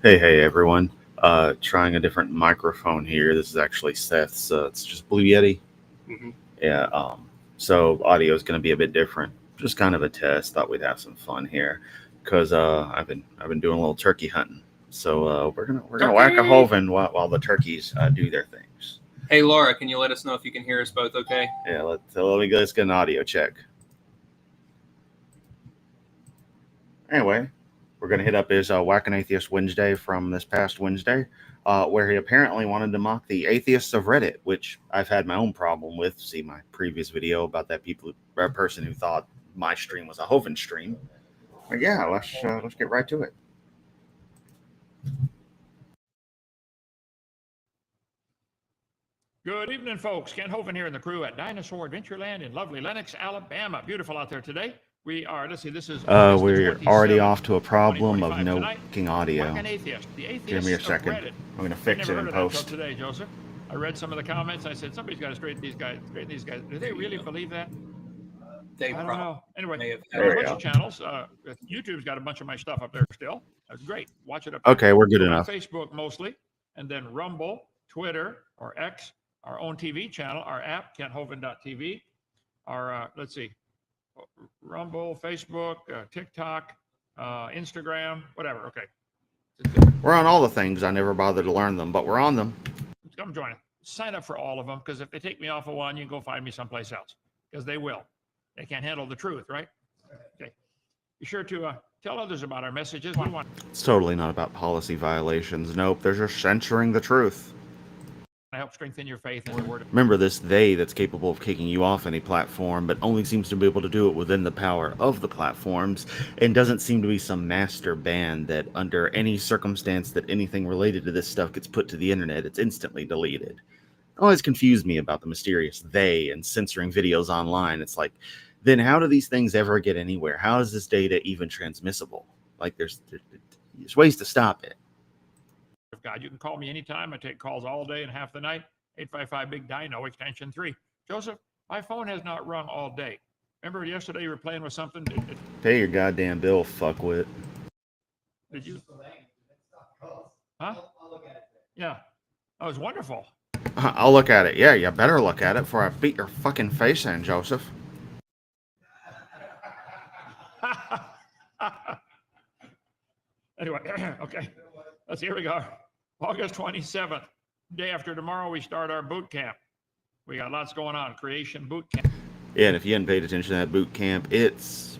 Hey everyone. Trying a different microphone here. This is actually Seth's. It's just Blue Yeti. hmm Yeah. So audio is going to be a bit different. Just kind of a test. Thought we'd have some fun here, because I've been doing a little turkey hunting. So we're gonna whack a Turkey! Hovind while the turkeys do their things. Hey, Laura, can you let us know if you can hear us both okay? Yeah. Let's get an audio check. Anyway, we're going to hit up his Whack an Atheist Wednesday from this past Wednesday, where he apparently wanted to mock the atheists of Reddit, which I've had my own problem with. See my previous video about that person who thought my stream was a Hovind stream. But yeah, let's get right to it. Good evening, folks. Ken Hovind here and the crew at Dinosaur Adventureland in lovely Lenox, Alabama. Beautiful out there today. We are, let's see, this is August We're 27th, already off to a problem of 2045. no Tonight, fucking audio. Whack an Atheist, the Give atheists me a of second. Reddit. I'm gonna I fix never it heard in of that post. until today, Joseph. I read some of the comments. I said, somebody's got to straighten these guys. Do they really believe that? They I don't probably know. Anyway, may have there are a There we bunch go. of channels. YouTube's got a bunch of my stuff up there still. That's great. Watch it up. Okay, we're good We're on enough. Facebook mostly, and then Rumble, Twitter, or X, our own TV channel, our app, KentHovind.tv, our, let's see, Rumble, Facebook, TikTok, Instagram, whatever. Okay. We're on all the things. I never bothered to learn them, but we're on them. Come join us. Sign up for all of them, because if they take me off of one, you can go find me someplace else, because they will. They can't handle the truth, right? Okay. Be sure to tell others about our messages. We want It's totally not about policy violations. Nope, they're just censoring the truth. to help strengthen your faith in the Word of Remember this they that's capable of kicking you off any platform, but only seems to be able to do it within the power of the platforms, and doesn't seem to be some master ban that under any circumstance that anything related to this stuff gets put to the internet, it's instantly deleted. Always confused me about the mysterious they and censoring videos online. It's like, then how do these things ever get anywhere? How is this data even transmissible? Like there's ways to stop it. God. You can call me anytime. I take calls all day and half the night. 855 Big Dino, extension 3. Joseph, my phone has not rung all day. Remember yesterday you were playing with something? Pay your goddamn bill, fuckwit. Did you? Huh? Yeah. That was wonderful. I'll look at it. Yeah, you better look at it before I beat your fucking face in, Joseph. Anyway, okay. Here we go. August 27th, day after tomorrow, we start our boot camp. We got lots going on. Creation boot camp. Yeah, and if you hadn't paid attention to that boot camp, it's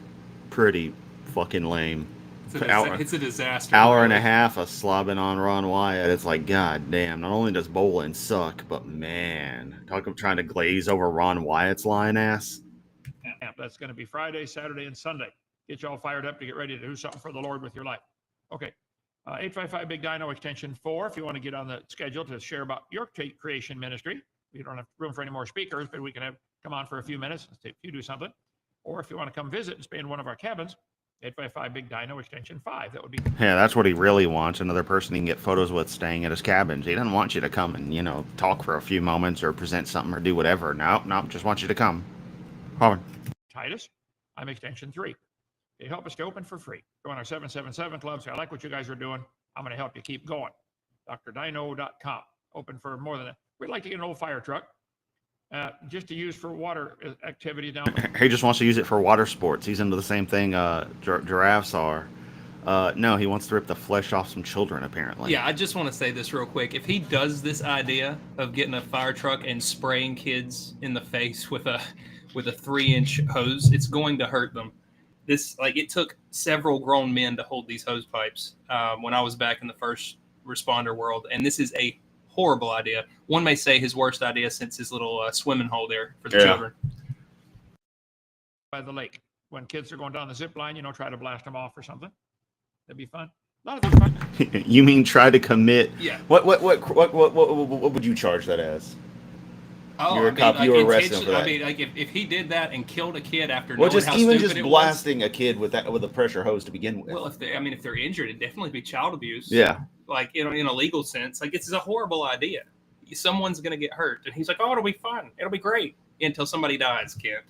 pretty fucking lame. It's a disaster. Hour and a half of slobbing on Ron Wyatt. It's like, god damn, not only does bowling suck, but man, talk of trying to glaze over Ron Wyatt's lion ass. That's going to be Friday, Saturday, and Sunday. Get you all fired up to get ready to do something for the Lord with your life. Okay. 855 Big Dino, extension 4. If you want to get on the schedule to share about your creation ministry, we don't have room for any more speakers, but we can come on for a few minutes if you do something. Or if you want to come visit and stay in one of our cabins, 855 Big Dino, extension 5. That would be. Yeah, that's what he really wants. Another person he can get photos with staying at his cabins. He doesn't want you to come and, talk for a few moments or present something or do whatever. No, just wants you to come. Hovind. Titus, I'm extension 3. They help us to open for free. Join our 777 club. Say, I like what you guys are doing. I'm going to help you keep going. drdino.com. Open for more than that. We'd like to get an old fire truck just to use for water activities now. He just wants to use it for water sports. He's into the same thing giraffes are. No, he wants to rip the flesh off some children, apparently. Yeah, I just want to say this real quick. If he does this idea of getting a fire truck and spraying kids in the face with a 3-inch hose, it's going to hurt them. It took several grown men to hold these hose pipes when I was back in the first responder world, and this is a horrible idea. One may say his worst idea since his little swimming hole there for the children. By the lake, when kids are going down the zip line, try to blast them off or something. That'd be fun. A lot of those fun. You mean try to commit? Yeah. What would you charge that as? Oh, You're a cop. You were arrested for that. I mean, if he did that and killed a kid after Well, knowing how even stupid just it blasting a kid with a pressure hose to begin with. was. Well, if they're injured, it'd definitely be child abuse. Yeah. Like in a legal sense, it's a horrible idea. Someone's gonna get hurt, and he's like, "Oh, it'll be fun. It'll be great." Until somebody dies, Kent.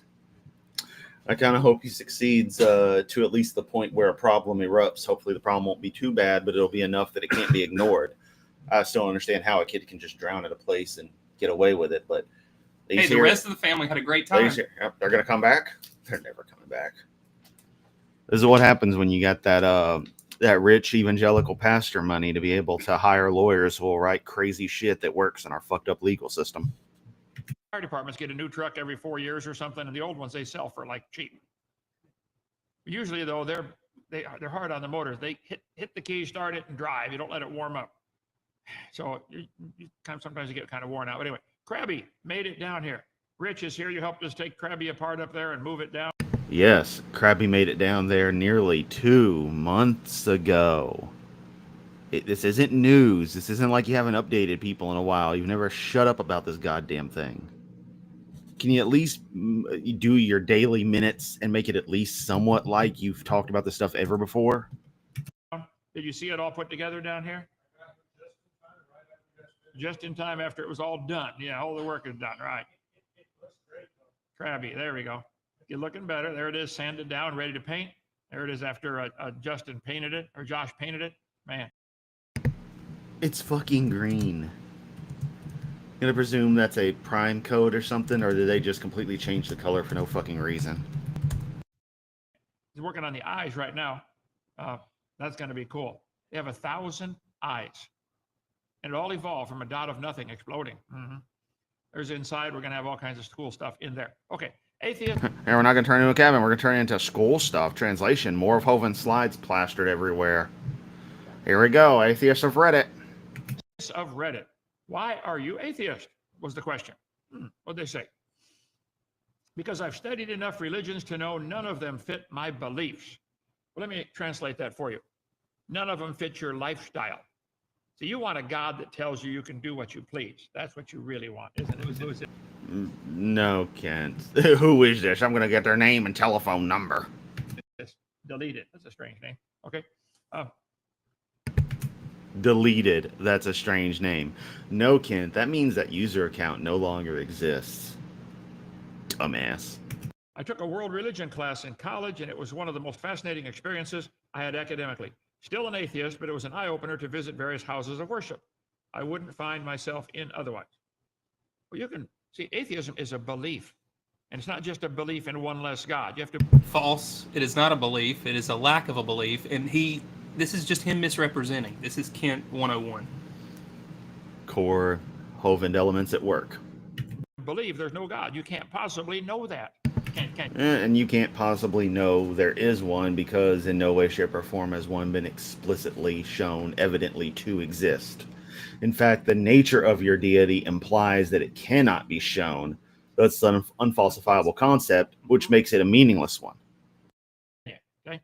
I kind of hope he succeeds to at least the point where a problem erupts. Hopefully the problem won't be too bad, but it'll be enough that it can't be ignored. I still don't understand how a kid can just drown at a place and get away with it, but Hey, the rest of the family had a great time. Yep, they're going to come back. They're never coming back. This is what happens when you got that rich evangelical pastor money to be able to hire lawyers who will write crazy shit that works in our fucked up legal system. Fire departments get a new truck every 4 years or something, and the old ones they sell for like cheap. Usually, though, they're hard on the motors. They hit the key, start it, and drive. You don't let it warm up. So sometimes you get kind of worn out. But anyway, Krabby made it down here. Rich is here. You helped us take Krabby apart up there and move it down. Yes, Krabby made it down there nearly 2 months ago. This isn't news. This isn't like you haven't updated people in a while. You've never shut up about this goddamn thing. Can you at least do your daily minutes and make it at least somewhat like you've talked about this stuff ever before? Did you see it all put together down here? Just in time after it was all done. Yeah, all the work is done, right? Krabby, there we go. You're looking better. There it is, sanded down, ready to paint. There it is after Justin painted it, or Josh painted it. Man. It's fucking green. Gonna presume that's a prime code or something, or did they just completely change the color for no fucking reason? He's working on the eyes right now. That's gonna be cool. They have 1,000 eyes. And it all evolved from a dot of nothing exploding. There's inside, we're gonna have all kinds of cool stuff in there. Okay, atheist. And we're not gonna turn into a cabin, we're gonna turn it into school stuff. Translation, more of Hovind's slides plastered everywhere. Here we go, Atheists of Reddit. Of Reddit. Why are you atheist? Was the question. What'd they say? Because I've studied enough religions to know none of them fit my beliefs. Well, let me translate that for you. None of them fit your lifestyle. So you want a God that tells you can do what you please. That's what you really want, isn't it? No, Kent. Who is this? I'm going to get their name and telephone number. Delete it. That's a strange name. Okay. Deleted. That's a strange name. No, Kent. That means that user account no longer exists. Dumbass. I took a world religion class in college, and it was one of the most fascinating experiences I had academically. Still an atheist, but it was an eye-opener to visit various houses of worship. I wouldn't find myself in otherwise. Well, you can see atheism is a belief, and it's not just a belief in one less God. You have to. False. It is not a belief. It is a lack of a belief, and this is just him misrepresenting. This is Kent 101. Core Hovind elements at work. Believe there's no God. You can't possibly know that. And you can't possibly know there is one because in no way, shape, or form has one been explicitly shown evidently to exist. In fact, the nature of your deity implies that it cannot be shown. That's an unfalsifiable concept, which makes it a meaningless one. Okay.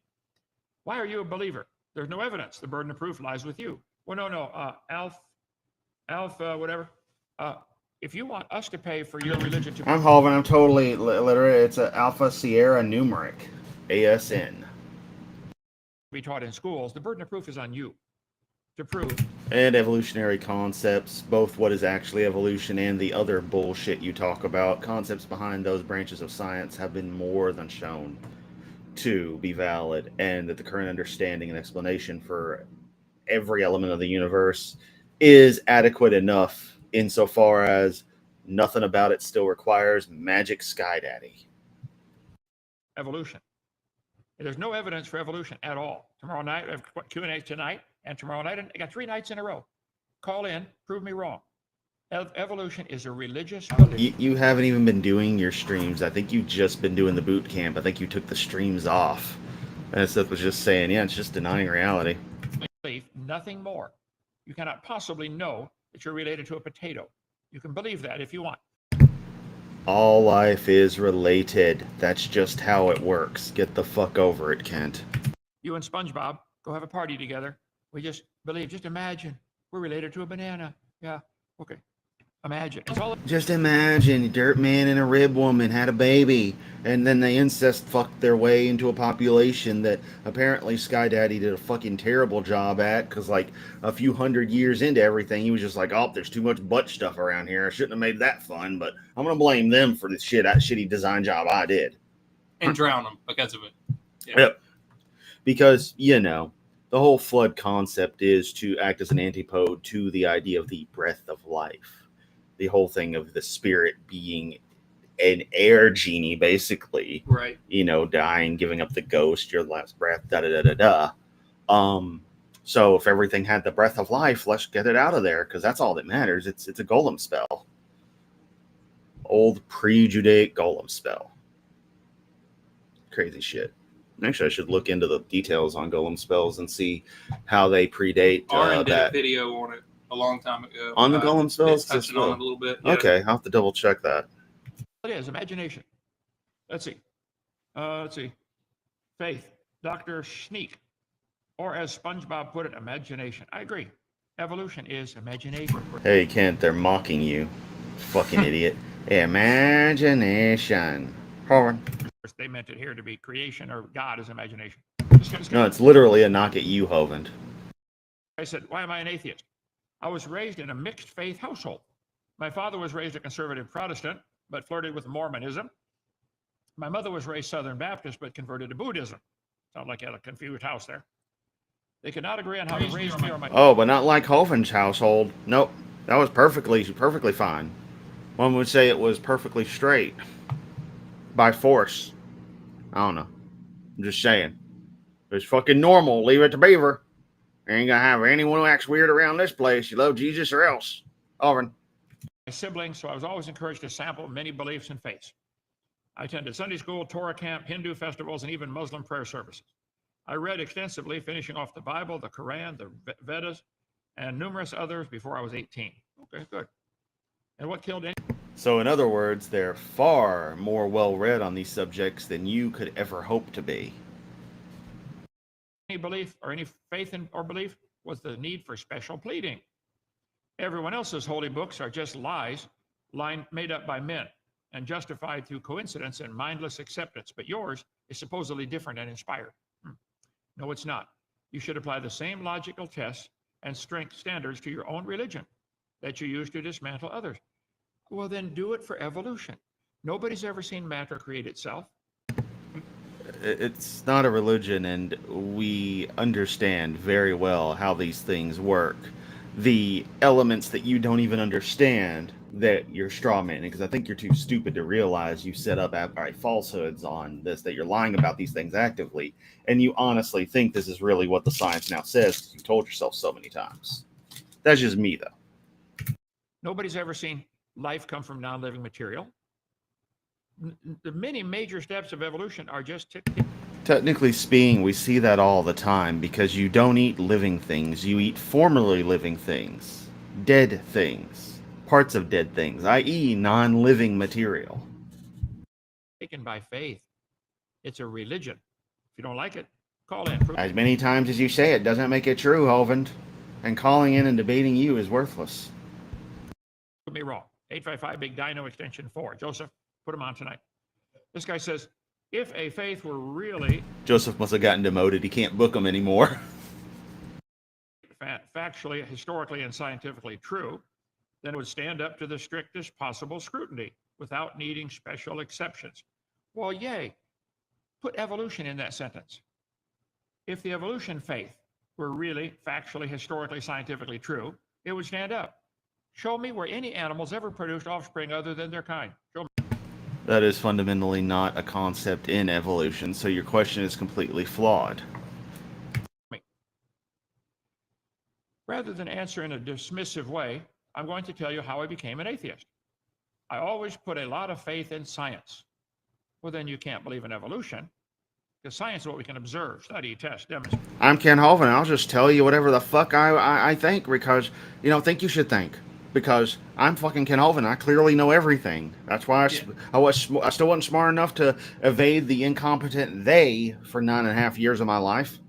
Why are you a believer? There's no evidence. The burden of proof lies with you. Well, no. Alpha, whatever. If you want us to pay for your religion to... I'm Hovind. I'm totally literate. It's an Alpha Sierra Numeric. ASN. ...be taught in schools, the burden of proof is on you to prove. And evolutionary concepts, both what is actually evolution and the other bullshit you talk about, concepts behind those branches of science have been more than shown to be valid, and that the current understanding and explanation for every element of the universe is adequate enough insofar as nothing about it still requires magic Sky Daddy. Evolution. There's no evidence for evolution at all. Tomorrow night, I have Q&A tonight, and tomorrow night, and I got 3 nights in a row. Call in, prove me wrong. Evolution is a religious belief. You haven't even been doing your streams. I think you've just been doing the boot camp. I think you took the streams off. And Seth was just saying, yeah, it's just denying reality. Belief, nothing more. You cannot possibly know that you're related to a potato. You can believe that if you want. All life is related. That's just how it works. Get the fuck over it, Kent. You and SpongeBob go have a party together. We just believe, just imagine we're related to a banana. Yeah, okay. Imagine. It's all... Just imagine Dirt Man and a Rib Woman had a baby, and then the incest fucked their way into a population that apparently Sky Daddy did a fucking terrible job at, because like a few hundred years into everything, he was just like, oh, there's too much butt stuff around here. I shouldn't have made that fun, but I'm going to blame them for the shitty design job I did. and drown them because of it. Yeah. Yep. Because, the whole flood concept is to act as an antipode to the idea of the breath of life. The whole thing of the spirit being an air genie, basically, Right. Dying, giving up the ghost, your last breath, da da da da da. So if everything had the breath of life, let's get it out of there, because that's all that matters. It's a golem spell. Old pre-Judaic golem spell. Crazy shit. Actually, I should look into the details on golem spells and see how they predate Aaron did that. a video on it a long time ago. On the golem spells? Touching on it a little bit. Yeah. Okay, I'll have to double check that. It is imagination. Let's see. Faith. Dr. Schneek. Or as SpongeBob put it, imagination. I agree. Evolution is imagination. Hey, Kent, they're mocking you. Fucking idiot. Imagination. Hovind. They meant it here to be creation, or God is imagination. No, it's literally a knock at you, Hovind. I said, why am I an atheist? I was raised in a mixed faith household. My father was raised a conservative Protestant, but flirted with Mormonism. My mother was raised Southern Baptist, but converted to Buddhism. Sounds like you had a confused house there. They could not agree on how to raise me or my... Oh, but not like Hovind's household. Nope. That was perfectly fine. One would say it was perfectly straight. By force. I don't know. I'm just saying. It's fucking normal. Leave it to Beaver. You ain't gonna have anyone who acts weird around this place. You love Jesus or else. Hovind. My siblings, so I was always encouraged to sample many beliefs and faiths. I attended Sunday school, Torah camp, Hindu festivals, and even Muslim prayer services. I read extensively, finishing off the Bible, the Quran, the Vedas, and numerous others before I was 18. Okay, good. And what killed any... So in other words, they're far more well-read on these subjects than you could ever hope to be. Any belief or any faith in or belief was the need for special pleading. Everyone else's holy books are just lies made up by men and justified through coincidence and mindless acceptance, but yours is supposedly different and inspired. No, it's not. You should apply the same logical tests and strength standards to your own religion that you use to dismantle others. Well, then do it for evolution. Nobody's ever seen matter create itself. It's not a religion, and we understand very well how these things work. The elements that you don't even understand that you're strawmanning, because I think you're too stupid to realize you set up outright falsehoods on this, that you're lying about these things actively, and you honestly think this is really what the science now says because you've told yourself so many times. That's just me, though. Nobody's ever seen life come from non-living material. The many major steps of evolution are just Technically speaking, we see that all the time because you don't eat living things. You eat formerly living things, dead things, parts of dead things, i.e. non-living material. taken by faith. It's a religion. If you don't like it, call in. As many times as you say it doesn't make it true, Hovind. And calling in and debating you is worthless. Prove me wrong. 855 Big Dino Extension 4. Joseph, put him on tonight. This guy says, if a faith were really Joseph must have gotten demoted. He can't book them anymore. factually, historically, and scientifically true, then it would stand up to the strictest possible scrutiny without needing special exceptions. Well, yay. Put evolution in that sentence. If the evolution faith were really factually, historically, scientifically true, it would stand up. Show me where any animals ever produced offspring other than their kind. Show me. That is fundamentally not a concept in evolution, so your question is completely flawed. Rather than answer in a dismissive way, I'm going to tell you how I became an atheist. I always put a lot of faith in science. Well, then you can't believe in evolution, because science is what we can observe, study, test, demonstrate. I'm Ken Hovind. I'll just tell you whatever the fuck I think, because think you should think. Because I'm fucking Ken Hovind. I clearly know everything. That's why I still wasn't smart enough to evade the incompetent they for 9.5 years of my life.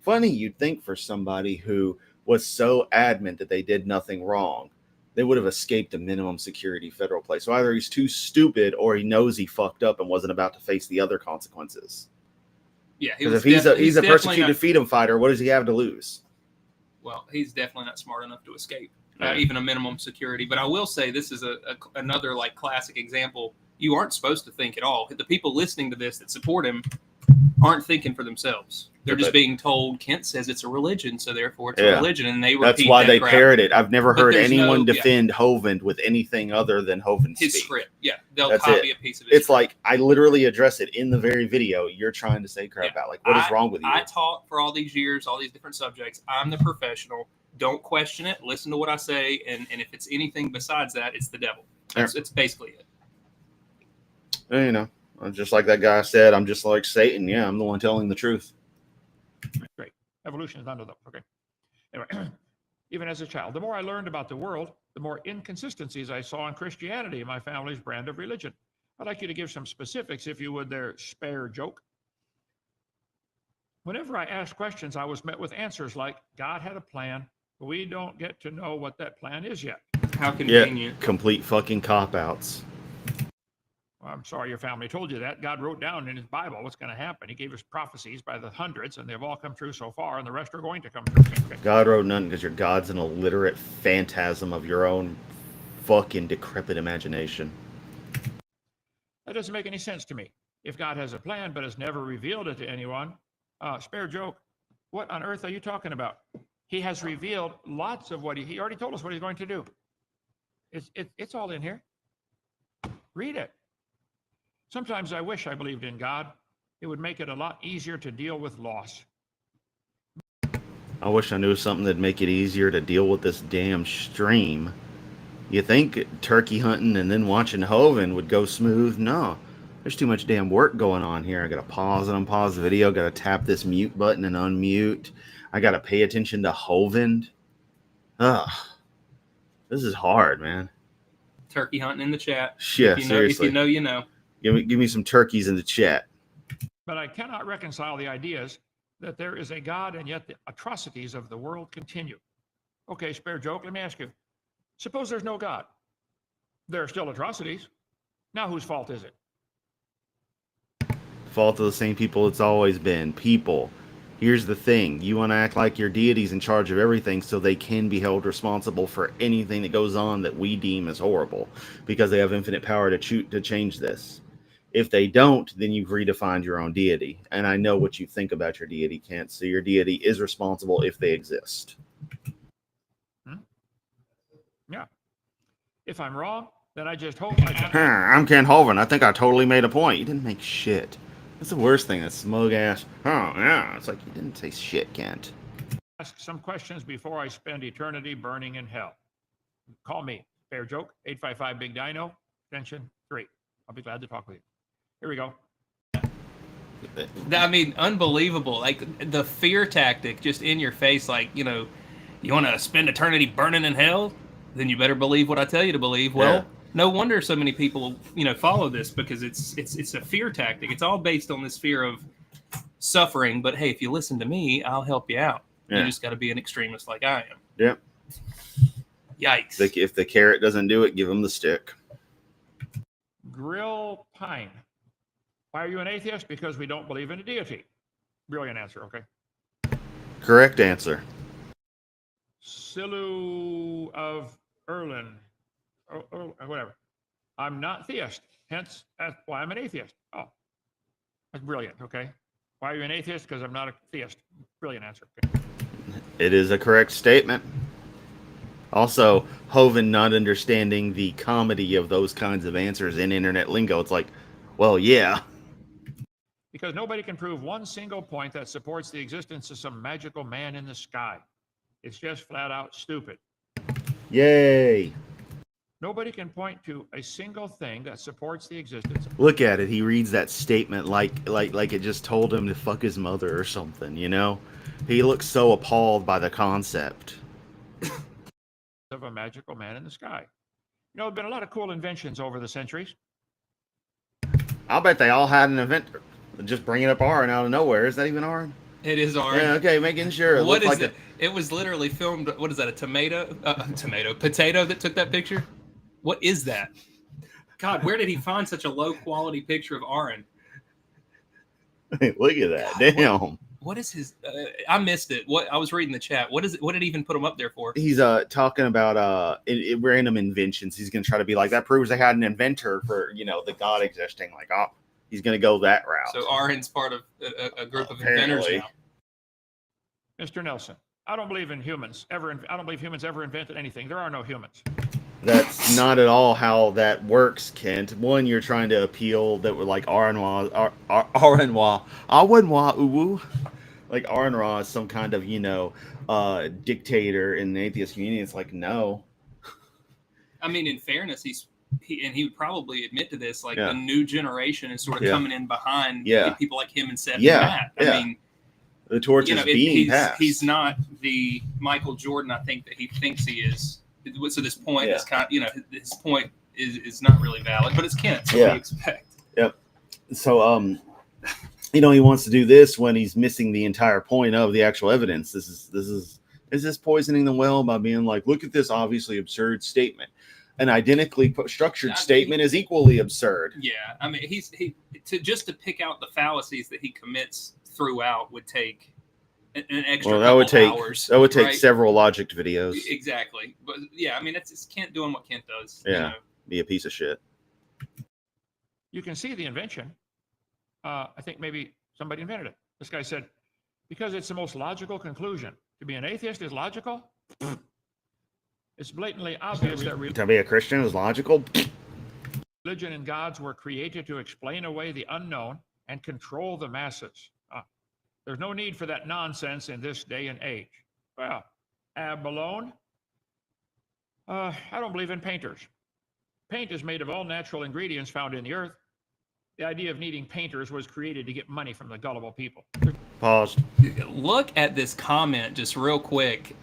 Funny, you'd think for somebody who was so adamant that they did nothing wrong, they would have escaped a minimum security federal place. So either he's too stupid or he knows he fucked up and wasn't about to face the other consequences. Yeah, because if he's a persecuted freedom fighter, what does he have to lose? Well, he's definitely not smart enough to escape even a minimum security. But I will say this is another like classic example you aren't supposed to think at all. The people listening to this that support him aren't thinking for themselves. They're just being told Kent says it's a religion, so therefore it's a religion, and they repeat that's why they crap. parrot it. I've never But heard there's anyone no- defend Hovind with anything other than Hovind's His speak. script. Yeah, they'll That's copy it. a piece of his It's script. like I literally address it in the very video you're trying to say crap Yeah. about. Like, what is wrong with you? I taught for all these years, all these different subjects. I'm the professional. Don't question it. Listen to what I say, and if it's anything besides that, it's the devil. It's basically it. You know, just like that guy said, I'm just like Satan. Yeah, I'm the one telling the truth. Great. Evolution is none of them. Okay. Anyway, even as a child, the more I learned about the world, the more inconsistencies I saw in Christianity, my family's brand of religion. I'd like you to give some specifics, if you would, there, spare joke. Whenever I asked questions, I was met with answers like, God had a plan, but we don't get to know what that plan is yet. How convenient. Yeah, complete fucking cop-outs. Well, I'm sorry your family told you that. God wrote down in his Bible what's going to happen. He gave us prophecies by the hundreds, and they've all come true so far, and the rest are going to come true. Okay. God wrote none because your God's an illiterate phantasm of your own fucking decrepit imagination. That doesn't make any sense to me. If God has a plan but has never revealed it to anyone, spare joke, what on earth are you talking about? He has revealed lots of what he already told us what he's going to do. It's all in here. Read it. Sometimes I wish I believed in God. It would make it a lot easier to deal with loss. I wish I knew something that'd make it easier to deal with this damn stream. You think turkey hunting and then watching Hovind would go smooth? No. There's too much damn work going on here. I gotta pause and unpause the video. Gotta tap this mute button and unmute. I gotta pay attention to Hovind. Ugh. This is hard, man. Turkey hunting in the chat. Yeah, If seriously. you know, you know. Give me some turkeys in the chat. But I cannot reconcile the ideas that there is a God and yet the atrocities of the world continue. Okay, spare joke. Let me ask you. Suppose there's no God. There are still atrocities. Now whose fault is it? Fault of the same people it's always been. People. Here's the thing. You want to act like your deity's in charge of everything so they can be held responsible for anything that goes on that we deem as horrible because they have infinite power to change this. If they don't, then you've redefined your own deity. And I know what you think about your deity, Kent. So your deity is responsible if they exist. Yeah. If I'm wrong, then I just hope I'm Kent Hovind. I think I totally made a point. You didn't make shit. That's the worst thing. That smug ass. Oh, yeah. It's like you didn't say shit, Kent. ask some questions before I spend eternity burning in hell. Call me. Fair joke. 855 Big Dino. Extension 3. I'll be glad to talk with you. Here we go. I mean, unbelievable. Like the fear tactic just in your face. Like, you know, you want to spend eternity burning in hell? Then you better believe what I tell you to believe. Well, Yeah. No wonder so many people, you know, follow this because it's a fear tactic. It's all based on this fear of suffering. But hey, if you listen to me, I'll help you out. Yeah. You just got to be an extremist like I am. Yep. Yikes. If the carrot doesn't do it, give him the stick. Grill Pine. Why are you an atheist? Because we don't believe in a deity. Brilliant answer, okay. Correct answer. Silu of Erlin. Whatever. I'm not theist. Hence, that's why I'm an atheist. Oh, that's brilliant, okay. Why are you an atheist? Because I'm not a theist. Brilliant answer. Okay. It is a correct statement. Also, Hovind not understanding the comedy of those kinds of answers in internet lingo. It's like, well, yeah. Because nobody can prove one single point that supports the existence of some magical man in the sky. It's just flat out stupid. Yay. Nobody can point to a single thing that supports the existence of Look at it. He reads that statement like it just told him to fuck his mother or something, you know? He looks so appalled by the concept. a magical man in the sky. You know, there have been a lot of cool inventions over the centuries. I'll bet they all had an inventor. Just bringing up Aaron out of nowhere. Is that even Aaron? It is orange. Yeah, okay, making sure. What is like it? It was literally filmed. What is that? A tomato? Potato that took that picture? What is that? God, where did he find such a low quality picture of Aaron? Look at that. Damn. What is his? I missed it. What I was reading the chat. What is it? What did he even put him up there for? He's talking about random inventions. He's gonna try to be like that proves they had an inventor for the God existing. Like, oh, he's gonna go that route. So Aaron's part of a group of inventors now. Mr. Nelson, I don't believe in humans ever. I don't believe humans ever invented anything. There are no humans. That's not at all how that works, Kent. One, you're trying to appeal that we're like Arenwa, uwu. Like Arenwa is some kind of, dictator in the atheist community. It's like, no. I mean, in fairness, he would probably admit to this, like the new generation is sort of coming in behind people like him and Seth and Matt. I mean, the torch is being passed. He's not the Michael Jordan I think that he thinks he is. So this point is kind of, his point is not really valid, but it's Kent, so we expect. Yep. So, he wants to do this when he's missing the entire point of the actual evidence. Is this poisoning the well by being like, look at this obviously absurd statement. An identically structured statement is equally absurd. Yeah. I mean, to pick out the fallacies that he commits throughout would take an extra hours. That would take several logic videos. Exactly. But yeah, I mean, it's Kent doing what Kent does. Yeah. Be a piece of shit. You can see the invention. I think maybe somebody invented it. This guy said, because it's the most logical conclusion. To be an atheist is logical? It's blatantly obvious that to be a Christian is logical? Religion and gods were created to explain away the unknown and control the masses. There's no need for that nonsense in this day and age. Well, abalone. I don't believe in painters. Paint is made of all natural ingredients found in the earth. The idea of needing painters was created to get money from the gullible people. Pause. Look at this comment just real quick.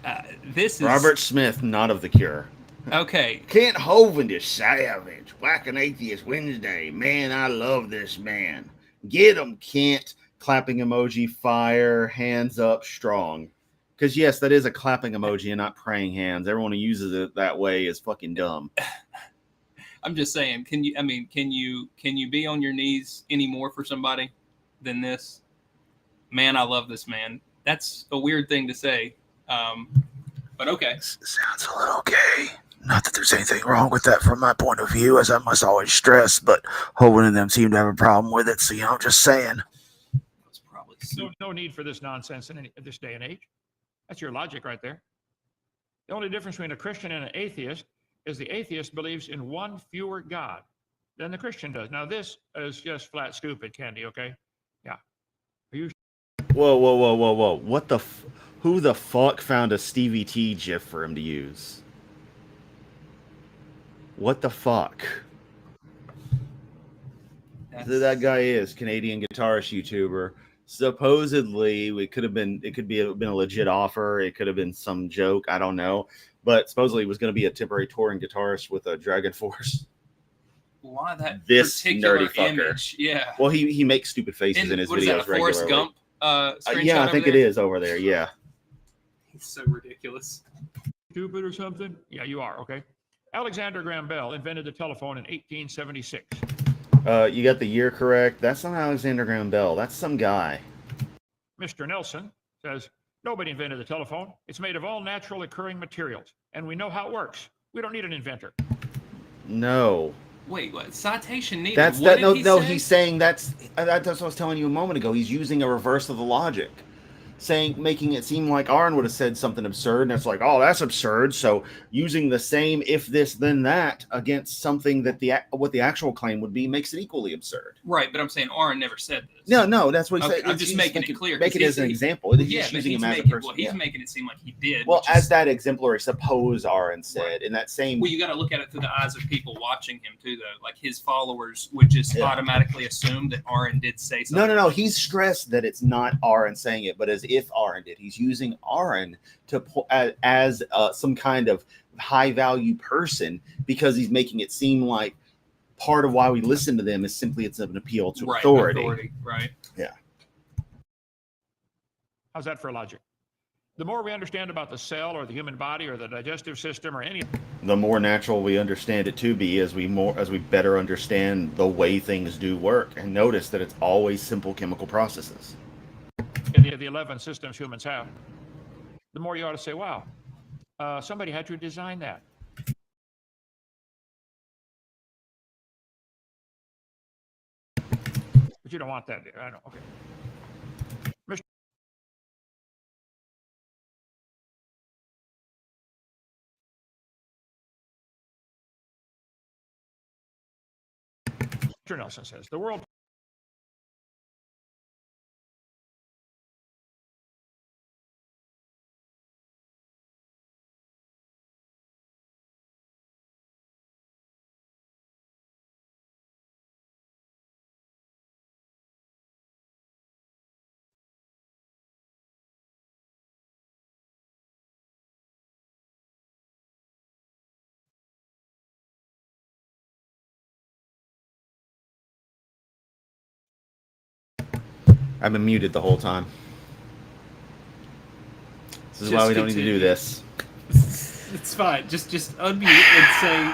This is Robert Smith, not of the Cure. Okay. Kent Hovind is savage. Whack an Atheist Wednesday. Man, I love this man. Get him, Kent. Clapping emoji, fire, hands up, strong. Because yes, that is a clapping emoji and not praying hands. Everyone who uses it that way is fucking dumb. I'm just saying, can you be on your knees any more for somebody than this? Man, I love this man. That's a weird thing to say. But okay. Sounds a little gay. Not that there's anything wrong with that from my point of view, as I must always stress, but Hovind and them seem to have a problem with it, so I'm just saying. No need for this nonsense in this day and age. That's your logic right there. The only difference between a Christian and an atheist is the atheist believes in one fewer God than the Christian does. Now, this is just flat stupid, Candy, okay? Yeah. Are you? Whoa. What the who the fuck found a Stevie T gif for him to use? What the fuck? That guy is Canadian guitarist YouTuber. Supposedly, it could have been a legit offer. It could have been some joke. I don't know. But supposedly, he was going to be a temporary touring guitarist with a Dragon Force. Why that this particular nerdy fucker? Image? Yeah. Well, he makes stupid faces in his videos regularly. Forrest Gump? Yeah, I think it is over there. Yeah. He's so ridiculous. Stupid or something? Yeah, you are. Okay. Alexander Graham Bell invented the telephone in 1876. You got the year correct. That's not Alexander Graham Bell. That's some guy. Mr. Nelson says, nobody invented the telephone. It's made of all natural occurring materials, and we know how it works. We don't need an inventor. No. Wait, what? Citation needed. That's that. No. He's saying that's what I was telling you a moment ago. He's using a reverse of the logic. Making it seem like Aaron would have said something absurd, and it's like, oh, that's absurd. So using the same if this then that against something that what the actual claim would be makes it equally absurd. Right, but I'm saying Aaron never said this. No, that's what he said. I'm just making it clear. Make it as an example. He's using him as a person. Well, he's making it seem like he did. Well, as that exemplary, suppose Aaron said in that same. Well, you got to look at it through the eyes of people watching him too, though. Like his followers would just automatically assume that Aaron did say something. No. He's stressed that it's not Aaron saying it, but as if Aaron did. He's using Aaron as some kind of high value person because he's making it seem like part of why we listen to them is simply it's an appeal to authority. Right. Yeah. How's that for logic? The more we understand about the cell or the human body or the digestive system or any, the more natural we understand it to be as we better understand the way things do work and notice that it's always simple chemical processes. in the 11 systems humans have, the more you ought to say, wow, somebody had to design that. But you don't want that. I know. Okay. Mr. Nelson says, the world I've been muted the whole time. This is why we don't need to do this. It's fine. Just unmute and say.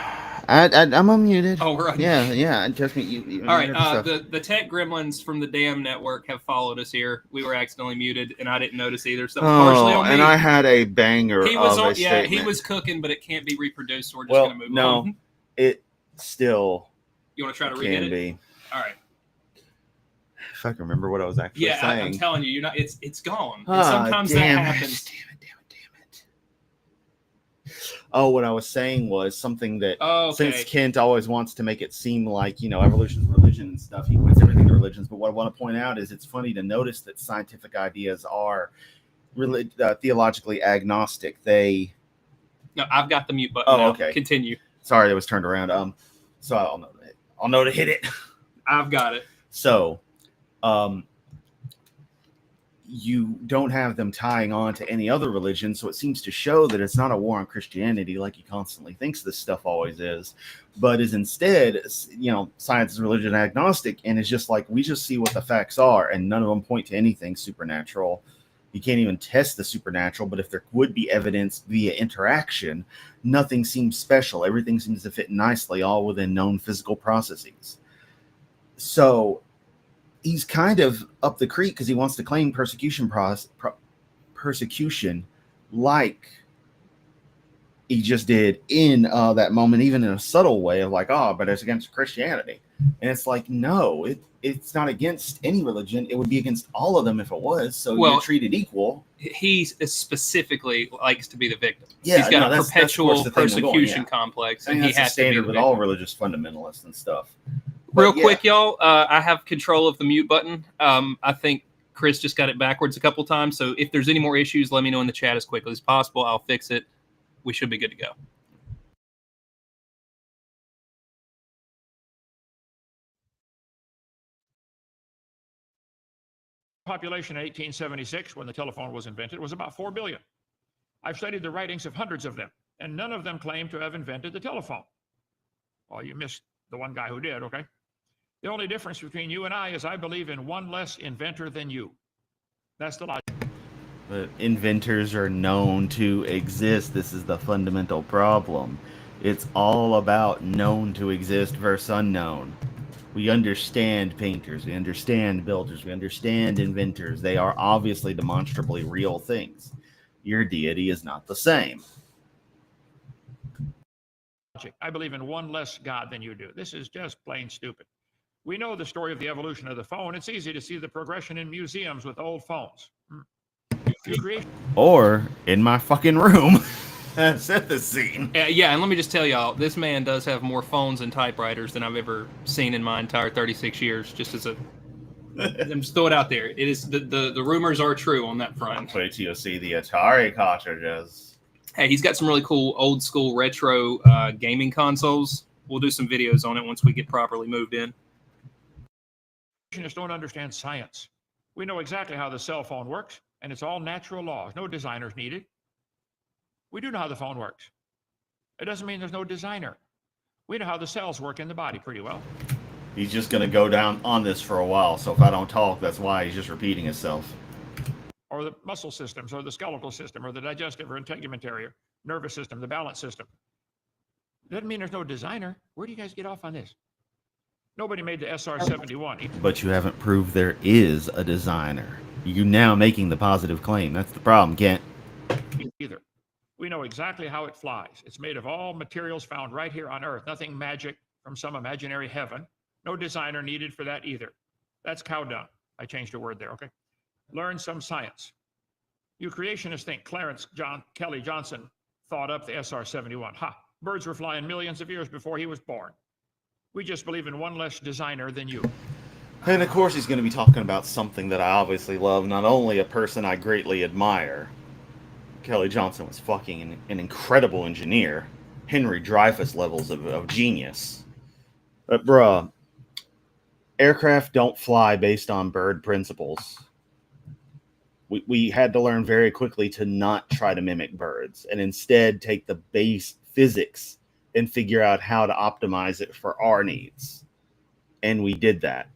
I'm unmuted. Oh, right. Yeah. Trust me. You all right. The tech gremlins from the damn network have followed us here. We were accidentally muted, and I didn't notice either. So partially on me. And I had a banger. He was of on. a Yeah, statement. he was cooking, but it can't be reproduced. So we're just gonna move on. It still. You want to try to can re-hit it? Be. All right. If I can remember what I was actually saying. Yeah, I'm telling you, you're not. It's gone. And sometimes that happens. Damn it. Oh, what I was saying was something that since Kent always wants to make it seem like, evolution is religion and stuff, he points everything to religions. But what I want to point out is it's funny to notice that scientific ideas are theologically agnostic. No, I've got the mute button now. Okay. Continue. Sorry, it was turned around. So I'll know to hit it. I've got it. So, you don't have them tying on to any other religion, so it seems to show that it's not a war on Christianity like he constantly thinks this stuff always is, but is instead, science is religion agnostic, and it's just like, we just see what the facts are, and none of them point to anything supernatural. You can't even test the supernatural, but if there would be evidence via interaction, nothing seems special. Everything seems to fit nicely, all within known physical processes. So he's kind of up the creek because he wants to claim persecution like he just did in that moment, even in a subtle way of like, but it's against Christianity. And it's like, no, it's not against any religion. It would be against all of them if it was. So you're treated equal. He specifically likes to be the victim. Yeah, he's got a perpetual persecution complex. And he has a standard with all religious fundamentalists and stuff. Real quick, y'all, I have control of the mute button. I think Chris just got it backwards a couple times. So if there's any more issues, let me know in the chat as quickly as possible. I'll fix it. We should be good to go. Population in 1876, when the telephone was invented, was about 4 billion. I've studied the writings of hundreds of them, and none of them claim to have invented the telephone. Well, you missed the one guy who did, okay? The only difference between you and I is I believe in one less inventor than you. That's the logic. But inventors are known to exist. This is the fundamental problem. It's all about known to exist versus unknown. We understand painters, we understand builders, we understand inventors. They are obviously demonstrably real things. Your deity is not the same. I believe in one less God than you do. This is just plain stupid. We know the story of the evolution of the phone. It's easy to see the progression in museums with old phones. Or in my fucking room. Set the scene. Yeah, and let me just tell y'all, this man does have more phones and typewriters than I've ever seen in my entire 36 years. Just as I'm just throw it out there. It is the rumors are true on that front. Wait till you see the Atari cartridges. Hey, he's got some really cool old school retro gaming consoles. We'll do some videos on it once we get properly moved in. Just don't understand science. We know exactly how the cell phone works, and it's all natural laws. No designers needed. We do know how the phone works. It doesn't mean there's no designer. We know how the cells work in the body pretty well. He's just going to go down on this for a while, so if I don't talk, that's why he's just repeating himself. Or the muscle systems, or the skeletal system, or the digestive or integumentary or nervous system, the balance system. Doesn't mean there's no designer. Where do you guys get off on this? Nobody made the SR-71. But you haven't proved there is a designer. You now making the positive claim. That's the problem, Kent. either. We know exactly how it flies. It's made of all materials found right here on Earth. Nothing magic from some imaginary heaven. No designer needed for that either. That's cow dung. I changed a word there, okay? Learn some science. You creationists think Clarence Kelly Johnson thought up the SR-71. Ha! Birds were flying millions of years before he was born. We just believe in one less designer than you. And of course he's going to be talking about something that I obviously love, not only a person I greatly admire. Kelly Johnson was fucking an incredible engineer. Henry Dreyfuss levels of genius. But bruh, aircraft don't fly based on bird principles. We had to learn very quickly to not try to mimic birds and instead take the base physics and figure out how to optimize it for our needs. And we did that.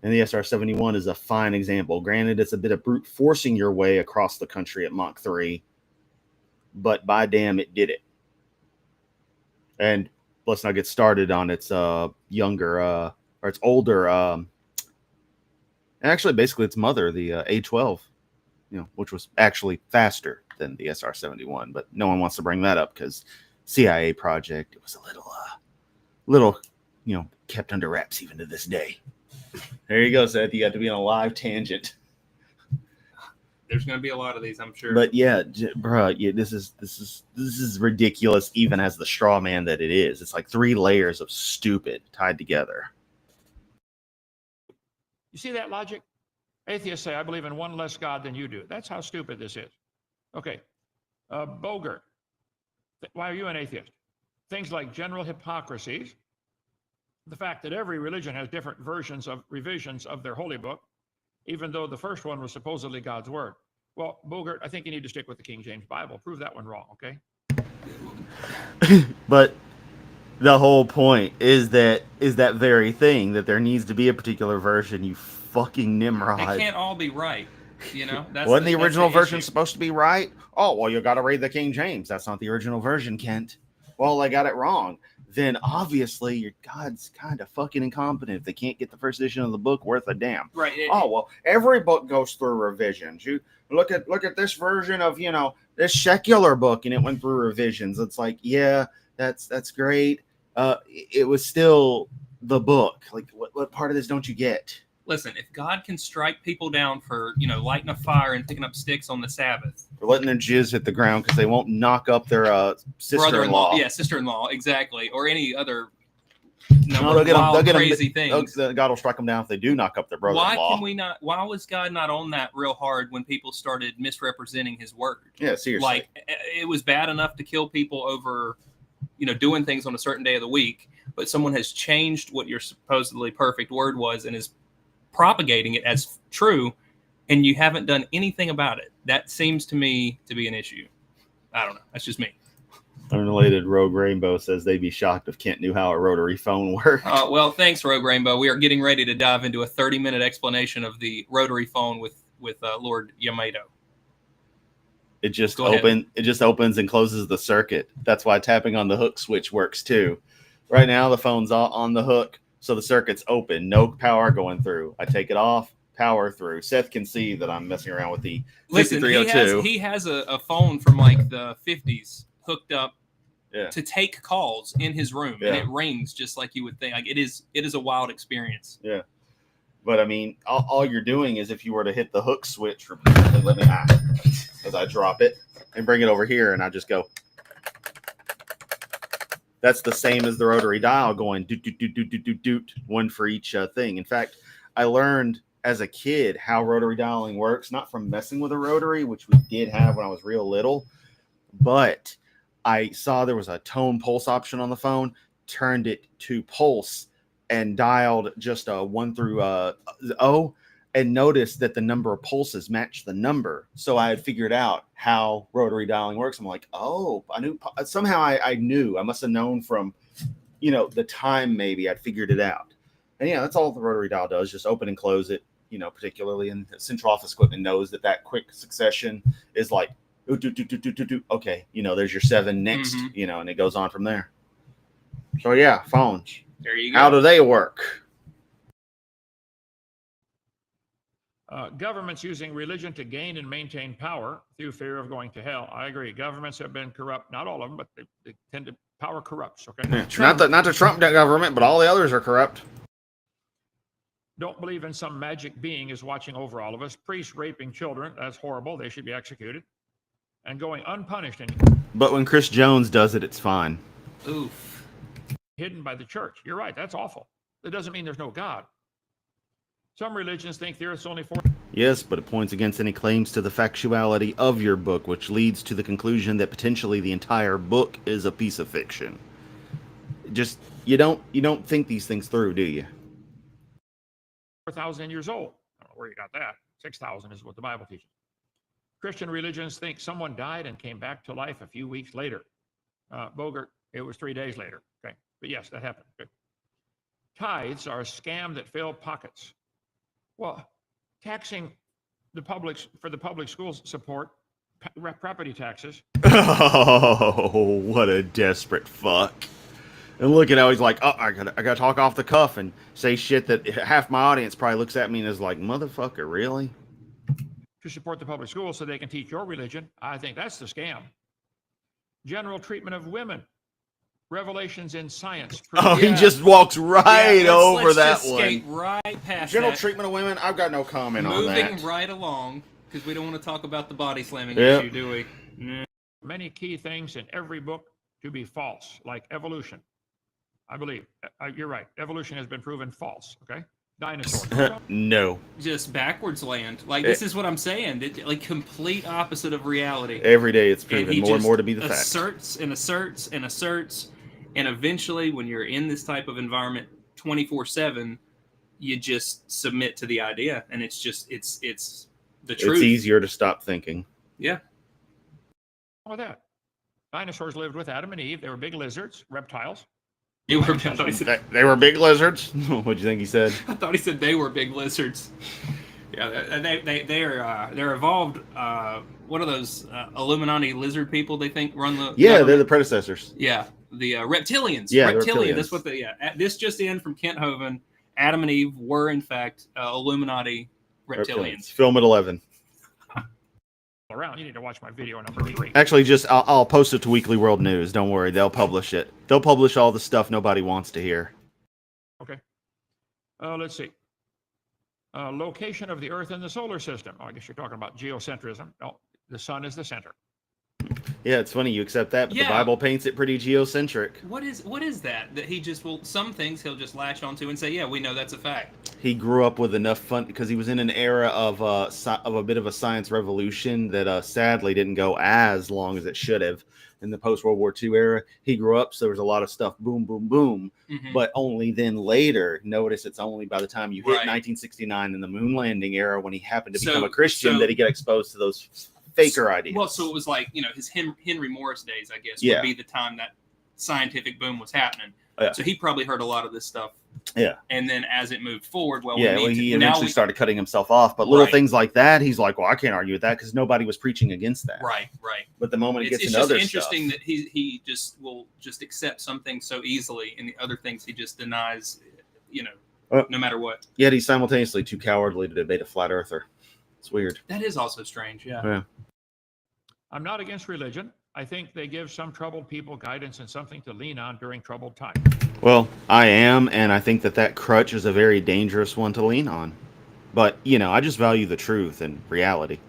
And the SR-71 is a fine example. Granted, it's a bit of brute forcing your way across the country at Mach 3, but by damn, it did it. And let's not get started on its younger or its older, actually, basically its mother, the A-12, which was actually faster than the SR-71, but no one wants to bring that up because CIA project. It was a little, kept under wraps even to this day. There you go, Seth. You got to be on a live tangent. There's going to be a lot of these, I'm sure. But yeah, bro, yeah, this is ridiculous. Even as the straw man that it is, it's like 3 layers of stupid tied together. You see that logic? Atheists say, I believe in one less God than you do. That's how stupid this is. Okay. Bogert. Why are you an atheist? Things like general hypocrisies, the fact that every religion has different revisions of their holy book, even though the first one was supposedly God's word. Well, Bogert, I think you need to stick with the King James Bible. Prove that one wrong, okay? But the whole point is that very thing, that there needs to be a particular version. You fucking Nimrod. It can't all be right. Wasn't the original version supposed to be right? Oh, well, you got to read the King James. That's not the original version, Kent. Well, I got it wrong. Then obviously your God's kind of fucking incompetent if they can't get the first edition of the book worth a damn. Right. Well, every book goes through revisions. You look at this version of, this secular book, and it went through revisions. It's like, yeah, that's great. It was still the book. Like, what part of this don't you get? Listen, if God can strike people down for, lighting a fire and picking up sticks on the Sabbath, for letting their jizz hit the ground because they won't knock up their sister-in-law. Yeah, sister-in-law, exactly, or any other crazy things. God will strike them down if they do knock up their brother-in-law. Why was God not on that real hard when people started misrepresenting His word? Yeah, seriously. Like, it was bad enough to kill people over, doing things on a certain day of the week, but someone has changed what your supposedly perfect word was and is propagating it as true, and you haven't done anything about it. That seems to me to be an issue. I don't know. That's just me. Unrelated Rogue Rainbow says they'd be shocked if Kent knew how a rotary phone worked. Well, thanks, Rogue Rainbow. We are getting ready to dive into a 30-minute explanation of the rotary phone with Lord Yamato. It just opens and closes the circuit. That's why tapping on the hook switch works too. Right now the phone's all on the hook, so the circuit's open, no power going through. I take it off, power through. Seth can see that I'm messing around with the 5302. He has a phone from like the 50s hooked up to take calls in his room, and it rings just like you would think. Like, it is a wild experience. Yeah. But I mean, all you're doing is, if you were to hit the hook switch repeatedly, as I drop it and bring it over here, and I just go. That's the same as the rotary dial going doot, doot, doot, doot, doot, doot, doot, one for each thing. In fact, I learned as a kid how rotary dialing works, not from messing with a rotary, which we did have when I was real little, but I saw there was a tone pulse option on the phone, turned it to pulse, and dialed just a 1 through O, and noticed that the number of pulses matched the number. So I had figured out how rotary dialing works. I'm like, oh, I knew somehow. I knew. I must have known from, the time. Maybe I'd figured it out. And yeah, that's all the rotary dial does. Just open and close it. Particularly in central office equipment knows that quick succession is like, okay, there's your 7 next, and it goes on from there. So yeah, phones. There you go. How do they work? Governments using religion to gain and maintain power through fear of going to hell. I agree. Governments have been corrupt. Not all of them, but they tend to. Power corrupts. Okay. Yeah, not the Trump government, but all the others are corrupt. Don't believe in some magic being is watching over all of us. Priests raping children. That's horrible. They should be executed. And going unpunished and But when Chris Jones does it, it's fine. Oof. hidden by the church. You're right. That's awful. That doesn't mean there's no God. Some religions think the earth's only 4. Yes, but it points against any claims to the factuality of your book, which leads to the conclusion that potentially the entire book is a piece of fiction. Just you don't think these things through, do you? 4,000 years old. I don't know where you got that. 6,000 is what the Bible teaches. Christian religions think someone died and came back to life a few weeks later. Bogart, it was 3 days later. Okay, but yes, that happened. Okay. Tithes are a scam that fill pockets. Well, taxing the public for the public schools support property taxes. Oh, what a desperate fuck. And look at how he's like, oh, I gotta talk off the cuff and say shit that half my audience probably looks at me and is like, motherfucker, really? To support the public schools so they can teach your religion. I think that's the scam. General treatment of women. Revelations in science. Oh, he just walks right over let's that just one. skate right past General that. treatment of women, I've got no comment on that. Moving right along, because we don't want to talk about the body slamming Yep. issue, do we? Nah. Many key things in every book to be false, like evolution. I believe. You're right. Evolution has been proven false. Okay. Dinosaurs. No. Just backwards land. Like, this is what I'm saying. Like, complete opposite of reality. Every day it's And proven he more and just more to be the fact. asserts and asserts and asserts. And eventually, when you're in this type of environment 24/7, you just submit to the idea. And it's just, it's the truth. It's easier to stop thinking. Yeah. How about that? Dinosaurs lived with Adam and Eve. They were big lizards, reptiles. They were, I thought he said, They were big lizards? What'd you think he said? I thought he said they were big lizards. Yeah, they're evolved. What are those Illuminati lizard people? They think run the Yeah, government? they're the predecessors. Yeah, the reptilians. Yeah, the reptilian. That's reptilians. what they. Yeah, this just in from Kent Hovind. Adam and Eve were in fact Illuminati reptilians. Film at 11. Around. You need to watch my video number 3. Actually, I'll post it to Weekly World News. Don't worry, they'll publish it. They'll publish all the stuff nobody wants to hear. Okay. Let's see. Location of the Earth in the solar system. Oh, I guess you're talking about geocentrism. No, the sun is the center. Yeah, it's funny you accept that, but Yeah. the Bible paints it pretty geocentric. What is that? That he just will some things he'll just latch onto and say, yeah, we know that's a fact. He grew up with enough fun because he was in an era of a bit of a science revolution that sadly didn't go as long as it should have. In the post-World War II era, he grew up, so there was a lot of stuff, boom, boom, boom. Mhm. But only then later, notice it's only by the time you hit Right. 1969 in the moon landing era when he happened to So- become a Christian so- that he got exposed to those faker ideas. Well, so it was like, his Henry Morris days, I guess, Yeah. would be the time that scientific boom was happening. Yeah. So he probably heard a lot of this stuff. Yeah. And then as it moved forward, well, Yeah, we well, need he to, now eventually we, started cutting himself off. But little Right. things like that, he's like, well, I can't argue with that because nobody was preaching against that. right. But the moment he It's gets just into other interesting stuff, that he just will just accept some things so easily, and the other things he just denies, no matter what. yet he's simultaneously too cowardly to debate a flat earther. It's weird. That is also strange. Yeah. Yeah. I'm not against religion. I think they give some troubled people guidance and something to lean on during troubled times. Well, I am, and I think that crutch is a very dangerous one to lean on. But, I just value the truth and reality.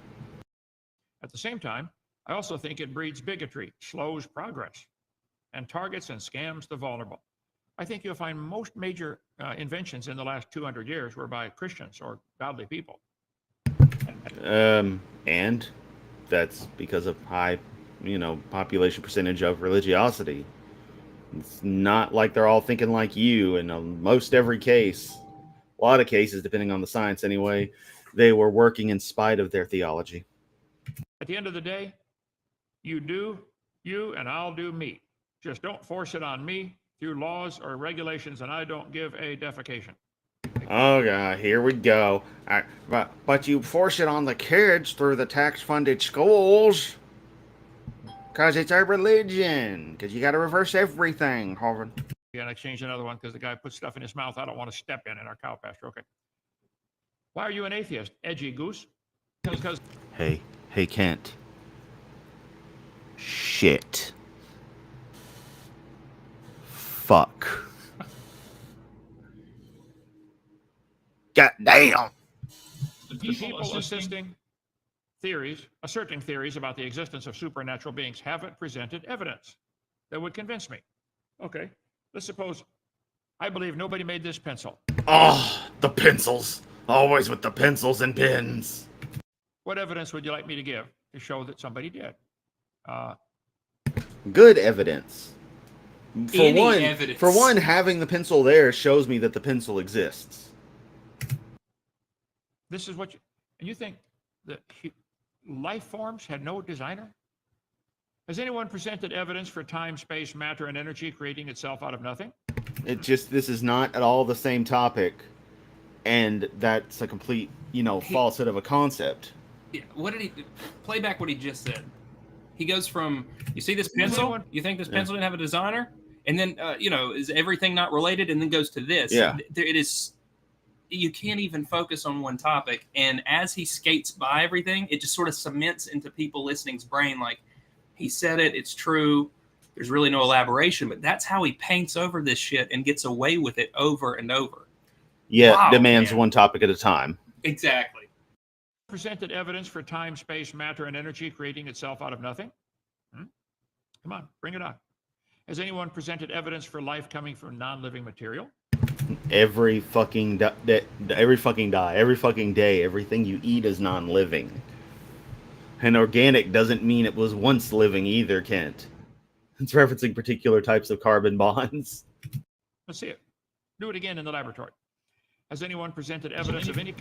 At the same time, I also think it breeds bigotry, slows progress, and targets and scams the vulnerable. I think you'll find most major inventions in the last 200 years were by Christians or godly people. And that's because of high, population percentage of religiosity. It's not like they're all thinking like you in most every case. A lot of cases, depending on the science anyway, they were working in spite of their theology. At the end of the day, you do you and I'll do me. Just don't force it on me through laws or regulations, and I don't give a defecation. Oh, God, here we go. But you force it on the kids through the tax-funded schools because it's our religion, because you got to reverse everything, Hovind. Yeah, and I changed another one because the guy put stuff in his mouth I don't want to step in our cow pasture. Okay. Why are you an atheist, edgy goose? Because Hey, Kent. Shit. Fuck. God damn. the people asserting theories about the existence of supernatural beings haven't presented evidence that would convince me. Okay, let's suppose I believe nobody made this pencil. Oh, the pencils. Always with the pencils and pens. What evidence would you like me to give to show that somebody did? Good evidence. Evidence. For one, having the pencil there shows me that the pencil exists. This is what you think that life forms had no designer? Has anyone presented evidence for time, space, matter, and energy creating itself out of nothing? This is not at all the same topic, and that's a complete, falsehood of a concept. Yeah, what did he play back? What he just said. He goes from, you see this pencil? You think this pencil didn't have a designer? And then, is everything not related? And then goes to this. Yeah. It is. You can't even focus on one topic. And as he skates by everything, it just sort of cements into people listening's brain. Like, he said it. It's true. There's really no elaboration. But that's how he paints over this shit and gets away with it over and over. Yeah, Wow, demands man. one topic at a time. Exactly. Presented evidence for time, space, matter, and energy creating itself out of nothing? Come on, bring it on. Has anyone presented evidence for life coming from non-living material? Every fucking day, every fucking day, everything you eat is non-living. And organic doesn't mean it was once living either, Kent. It's referencing particular types of carbon bonds. Let's see it. Do it again in the laboratory. Has anyone presented evidence of any...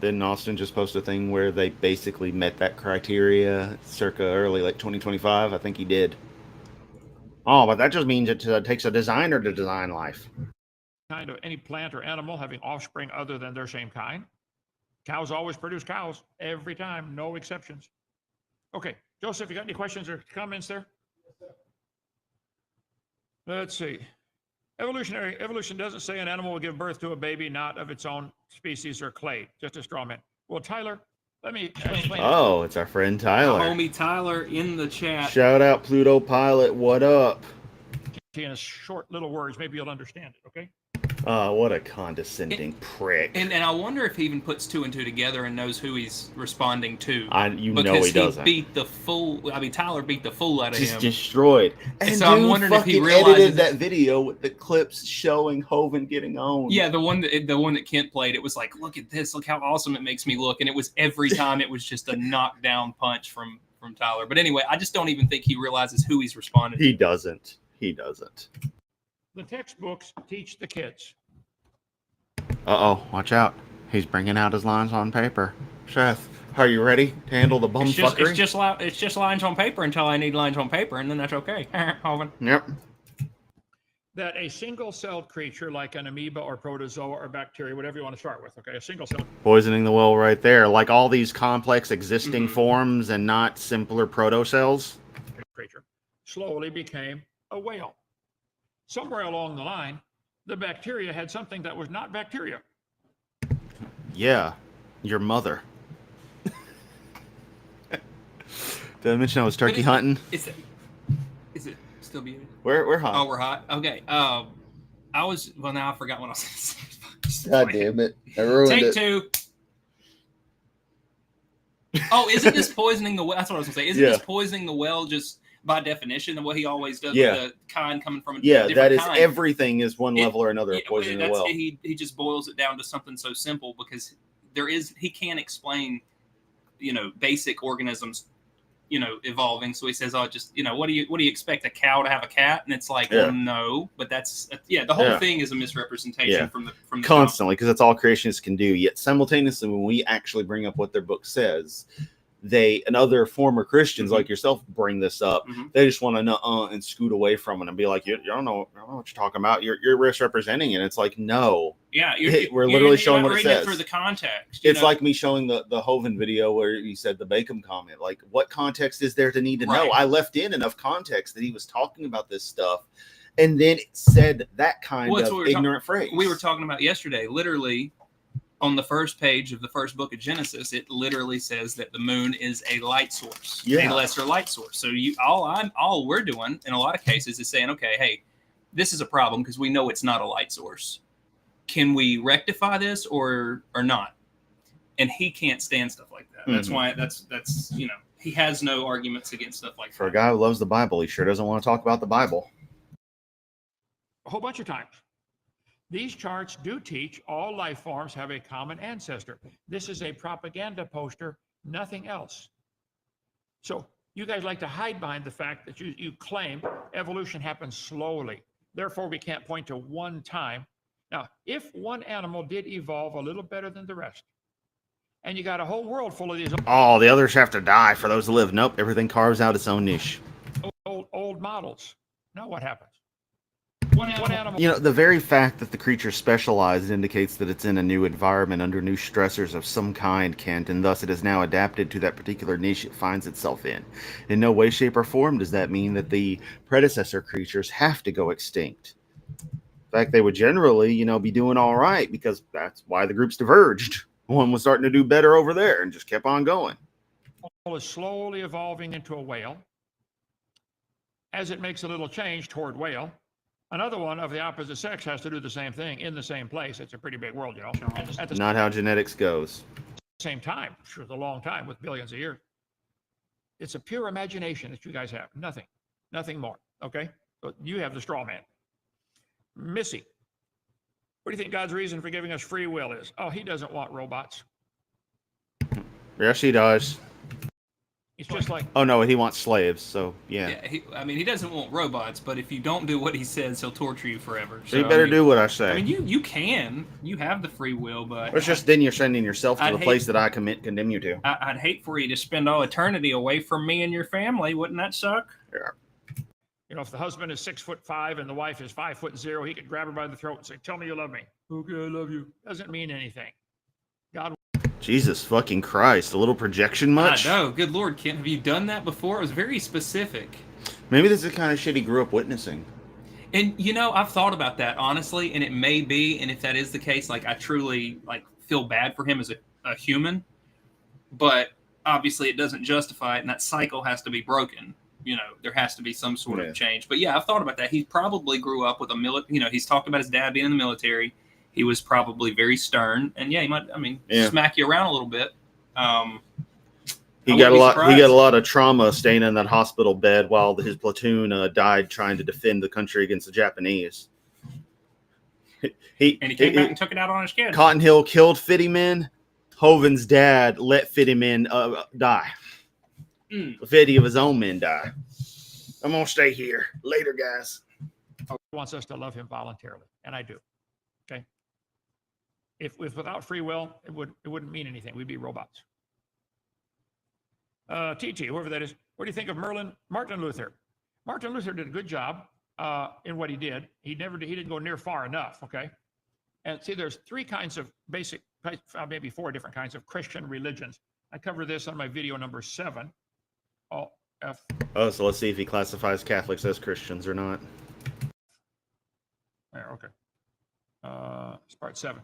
Then Austin just posted a thing where they basically met that criteria circa early, like 2025. I think he did. Oh, but that just means it takes a designer to design life. kind of any plant or animal having offspring other than their same kind? Cows always produce cows, every time, no exceptions. Okay, Joseph, you got any questions or comments there? Let's see. Evolution doesn't say an animal will give birth to a baby not of its own species or clade, just a straw man. Well, Tyler, let me explain. Oh, it's our friend Tyler. Homie Tyler in the chat. Shout out Pluto Pilot, what up? In a short little words, maybe you'll understand it, okay? What a condescending prick. And I wonder if he even puts two and two together and knows who he's responding to. You know he doesn't. Beat the fool. I mean, Tyler beat the fool out of Just him. destroyed. And so I'm wondering if he edited realizes that video with the clips showing Hovind getting owned. Yeah, the one that Kent played. It was like, look at this. Look how awesome it makes me look. And it was every time it was just a knockdown punch from Tyler. But anyway, I just don't even think he realizes who he's responding to. He doesn't. He doesn't. The textbooks teach the kids. Uh-oh, watch out. He's bringing out his lines on paper. Seth, are you ready to handle the bumfuckery? It's just lines on paper until I need lines on paper, and then that's okay. Hovind. Yep. That a single-celled creature like an amoeba or protozoa or bacteria, whatever you want to start with, okay, a single-celled Poisoning the well right there. Like all these complex existing forms and not simpler protocells. creature slowly became a whale. Somewhere along the line, the bacteria had something that was not bacteria. Yeah, your mother. Did I mention I was turkey hunting? Is it still muted? We're hot. Oh, we're hot. Okay. Now I forgot what I was going to say. God damn it! I ruined Take it. two. Oh, isn't this poisoning the well? That's what I was going to say. Isn't this poisoning the well just by definition of what he always does with the kind coming from a different that is kind? Everything is one level or another of poisoning the well. He just boils it down to something so simple because he can't explain, basic organisms, evolving. So he says, "Oh, just what do you expect a cow to have a cat?" And it's like, well, no, but that's the whole thing is a misrepresentation from the constantly because that's all creationists can do. Yet simultaneously, when we actually bring up what their book says, they and other former Christians like yourself bring this up. They just want to and scoot away from it and be like, you don't know what you're talking about. You're misrepresenting it. It's like, no. Yeah, we're literally showing what it says. It through the context. It's like me showing the Hovind video where he said the Bacon comment. Like, what context is there to need to know? I left in enough context that he was talking about this stuff, and then it said that kind of ignorant phrase. We were talking about yesterday. Literally, on the first page of the first book of Genesis, it literally says that the moon is a light source, a lesser light source. So all we're doing in a lot of cases is saying, okay, hey, this is a problem because we know it's not a light source. Can we rectify this or not? And he can't stand stuff like that. That's why that's he has no arguments against stuff like that. For a guy who loves the Bible, he sure doesn't want to talk about the Bible. A whole bunch of times. These charts do teach all life forms have a common ancestor. This is a propaganda poster, nothing else. So you guys like to hide behind the fact that you claim evolution happens slowly. Therefore, we can't point to one time. Now, if one animal did evolve a little better than the rest, and you got a whole world full of these Oh, the others have to die for those to live. Nope, everything carves out its own niche. old models. Now what happens? One animal. You know, the very fact that the creature specialized indicates that it's in a new environment under new stressors of some kind, Kent, and thus it is now adapted to that particular niche it finds itself in. In no way, shape, or form does that mean that the predecessor creatures have to go extinct. In fact, they would generally, be doing all right because that's why the groups diverged. One was starting to do better over there and just kept on going. Is slowly evolving into a whale. As it makes a little change toward whale, another one of the opposite sex has to do the same thing in the same place. It's a pretty big world, Not how genetics goes. Same time, sure, it's a long time with billions of years. It's a pure imagination that you guys have. Nothing more. Okay? So you have the straw man. Missy, what do you think God's reason for giving us free will is? Oh, he doesn't want robots. Yes, he does. It's just like... Oh, no, he wants slaves, so, yeah. He doesn't want robots, but if you don't do what he says, he'll torture you forever. So you better do what I say. You can. You have the free will, but... It's just then you're sending yourself to the place that I condemn you to. I'd hate for you to spend all eternity away from me and your family. Wouldn't that suck? Yeah. If the husband is 6'5" and the wife is 5'0", he could grab her by the throat and say, "Tell me you love me." Okay, I love you. Doesn't mean anything. God. Jesus fucking Christ! A little projection much? I know. Good Lord, Kent, have you done that before? It was very specific. Maybe this is the kind of shit he grew up witnessing. And I've thought about that honestly, and it may be. And if that is the case, I truly feel bad for him as a human. But obviously, it doesn't justify it, and that cycle has to be broken. There has to be some sort of change. But yeah, I've thought about that. He probably grew up with a military. He's talked about his dad being in the military. He was probably very stern, and he might. Smack you around a little bit. He got a lot of trauma staying in that hospital bed while his platoon died trying to defend the country against the Japanese. He came back and took it out on his kids. Cotton Hill killed Fittyman. Hovind's dad let Fittyman die. 50 of his own men die. I'm gonna stay here. Later, guys. He wants us to love him voluntarily, and I do. Okay. If without free will, it wouldn't mean anything. We'd be robots. TT, whoever that is, what do you think of Martin Luther? Martin Luther did a good job in what he did. He didn't go near far enough. Okay. And see, there's three kinds of basic, maybe four different kinds of Christian religions. I cover this on my video number 7. So let's see if he classifies Catholics as Christians or not. There, okay. It's part 7.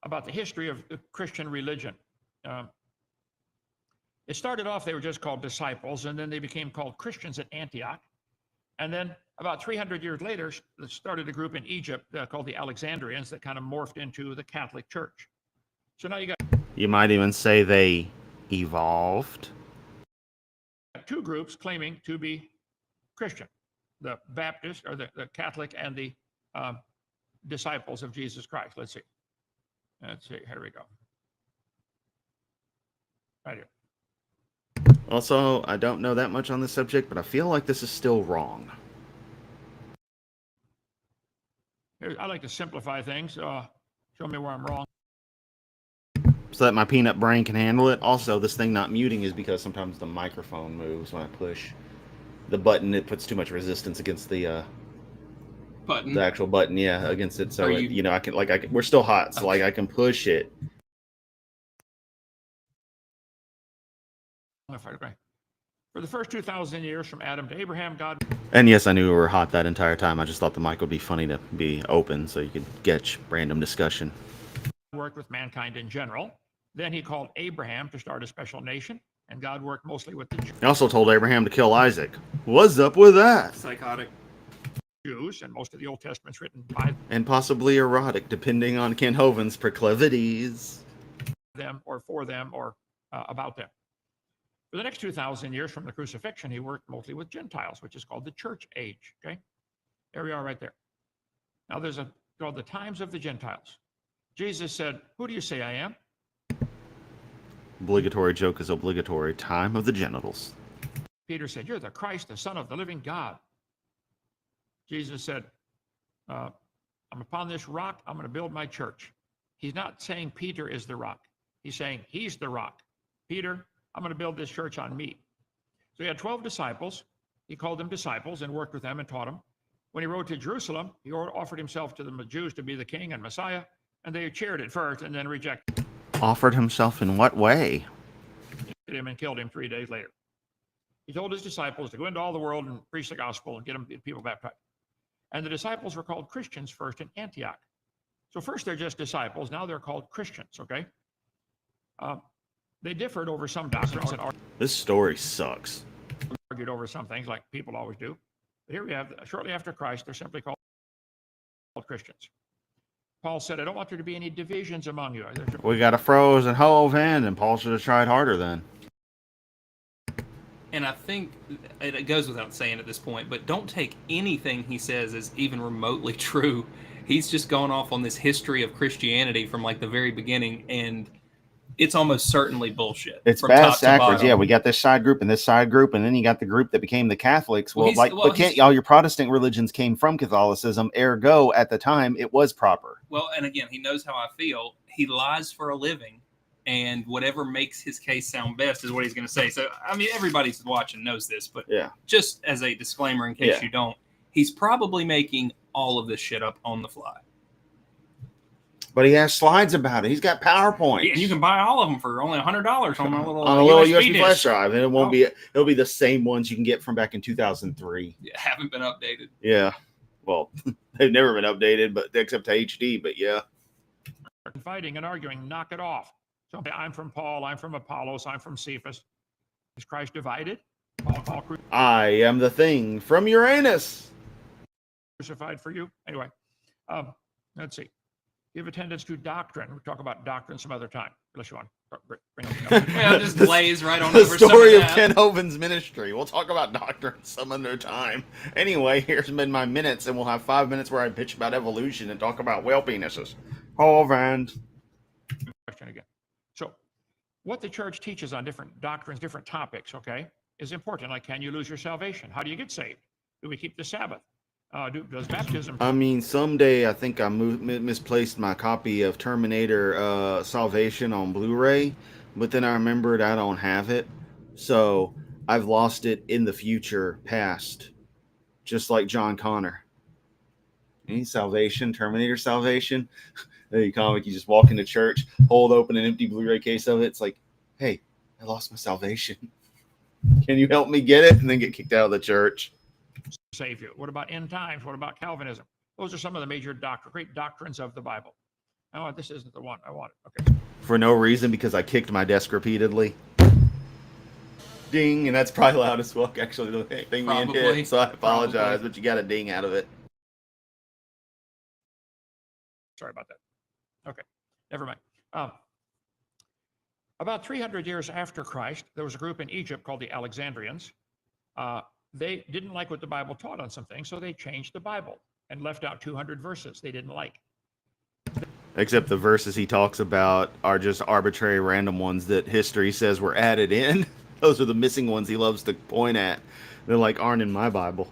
About the history of the Christian religion. It started off, they were just called disciples, and then they became called Christians at Antioch. And then about 300 years later, they started a group in Egypt called the Alexandrians that kind of morphed into the Catholic Church. So now you might even say they evolved. Two groups claiming to be Christian, the Baptist or the Catholic and the disciples of Jesus Christ. Let's see. Here we go. Right here. Also, I don't know that much on this subject, but I feel like this is still wrong. I like to simplify things. Show me where I'm wrong. So that my peanut brain can handle it. Also, this thing not muting is because sometimes the microphone moves when I push the button. It puts too much resistance against the button. The actual button, against it. So I can we're still hot, so I can push it. Okay. For the first 2,000 years from Adam to Abraham, God. And yes, I knew we were hot that entire time. I just thought the mic would be funny to be open so you could get random discussion. worked with mankind in general. Then he called Abraham to start a special nation, and God worked mostly with the He also told Abraham to kill Isaac. What's up with that? Psychotic. Jews, and most of the Old Testament's written by And possibly erotic, depending on Ken Hovind's proclivities. them or for them or about them. For the next 2,000 years from the crucifixion, he worked mostly with Gentiles, which is called the church age. Okay, there we are right there. Now there's a called the times of the Gentiles. Jesus said, "Who do you say I am?" Obligatory joke is obligatory. Time of the genitals. Peter said, "You're the Christ, the Son of the living God." Jesus said, "I'm upon this rock, I'm going to build my church." He's not saying Peter is the rock. He's saying he's the rock. Peter, I'm going to build this church on me. So he had 12 disciples. He called them disciples and worked with them and taught them. When he rode to Jerusalem, he offered himself to the Jews to be the king and Messiah, and they cheered at first and then rejected Offered himself in what way? him and killed him 3 days later. He told his disciples to go into all the world and preach the gospel and get people baptized. And the disciples were called Christians first in Antioch. So first they're just disciples. Now they're called Christians, okay? They differed over some doctrines and This story sucks. argued over some things like people always do. But here we have, shortly after Christ, they're simply called Christians. Paul said, "I don't want there to be any divisions among you." We got a frozen Hovind, and Paul should have tried harder then. And I think it goes without saying at this point, but don't take anything he says as even remotely true. He's just gone off on this history of Christianity from like the very beginning, and it's almost certainly bullshit. It's from bad top to backwards. bottom. Yeah, we got this side group and this side group, and then you got the group that became the Catholics. Well, Well, but can't all your Protestant religions came from Catholicism? Ergo, at the time, it was proper. Well, and again, he knows how I feel. He lies for a living, and whatever makes his case sound best is what he's going to say. So, I mean, everybody's watching knows this, but Yeah. just as a disclaimer in case you don't, he's probably making all of this shit up on the fly. But he has slides about it. He's got PowerPoints. Yeah, and you can buy all of them for only $100 on a little USB disk. flash drive, and it won't be. It'll be the same ones you can get from back in 2003. Yeah, haven't been updated. Yeah. Well, they've never been updated, but except to HD. But yeah. Fighting and arguing, knock it off. So I'm from Paul, I'm from Apollos, I'm from Cephas. Is Christ divided? Paul I am the thing from Uranus. crucified for you. Anyway, let's see. Give attendance to doctrine. We'll talk about doctrine some other time, unless you want to bring up. Yeah, just glaze right on The over some story of that. Ken Hovind's ministry. We'll talk about doctrine some other time. Anyway, here's been my minutes, and we'll have 5 minutes where I bitch about evolution and talk about whale penises. Hovind. Question again. So, what the church teaches on different doctrines, different topics, okay, is important. Like, can you lose your salvation? How do you get saved? Do we keep the Sabbath? Does baptism? I mean, someday I think I misplaced my copy of Terminator Salvation on Blu-ray, but then I remembered I don't have it. So I've lost it in the future past, just like John Connor. Any Salvation, Terminator Salvation? Hey, comic, you just walk into church, hold open an empty Blu-ray case of it. It's like, hey, I lost my salvation. Can you help me get it? And then get kicked out of the church. Save you. What about end times? What about Calvinism? Those are some of the major great doctrines of the Bible. Oh, this isn't the one I wanted. Okay. For no reason, because I kicked my desk repeatedly. Ding, and that's probably loud as fuck, actually, the thing being hit. So I apologize, but you got a ding out of it. Sorry about that. Okay, never mind. About 300 years after Christ, there was a group in Egypt called the Alexandrians. They didn't like what the Bible taught on some things, so they changed the Bible and left out 200 verses they didn't like. Except the verses he talks about are just arbitrary random ones that history says were added in. Those are the missing ones he loves to point at. They're like, aren't in my Bible.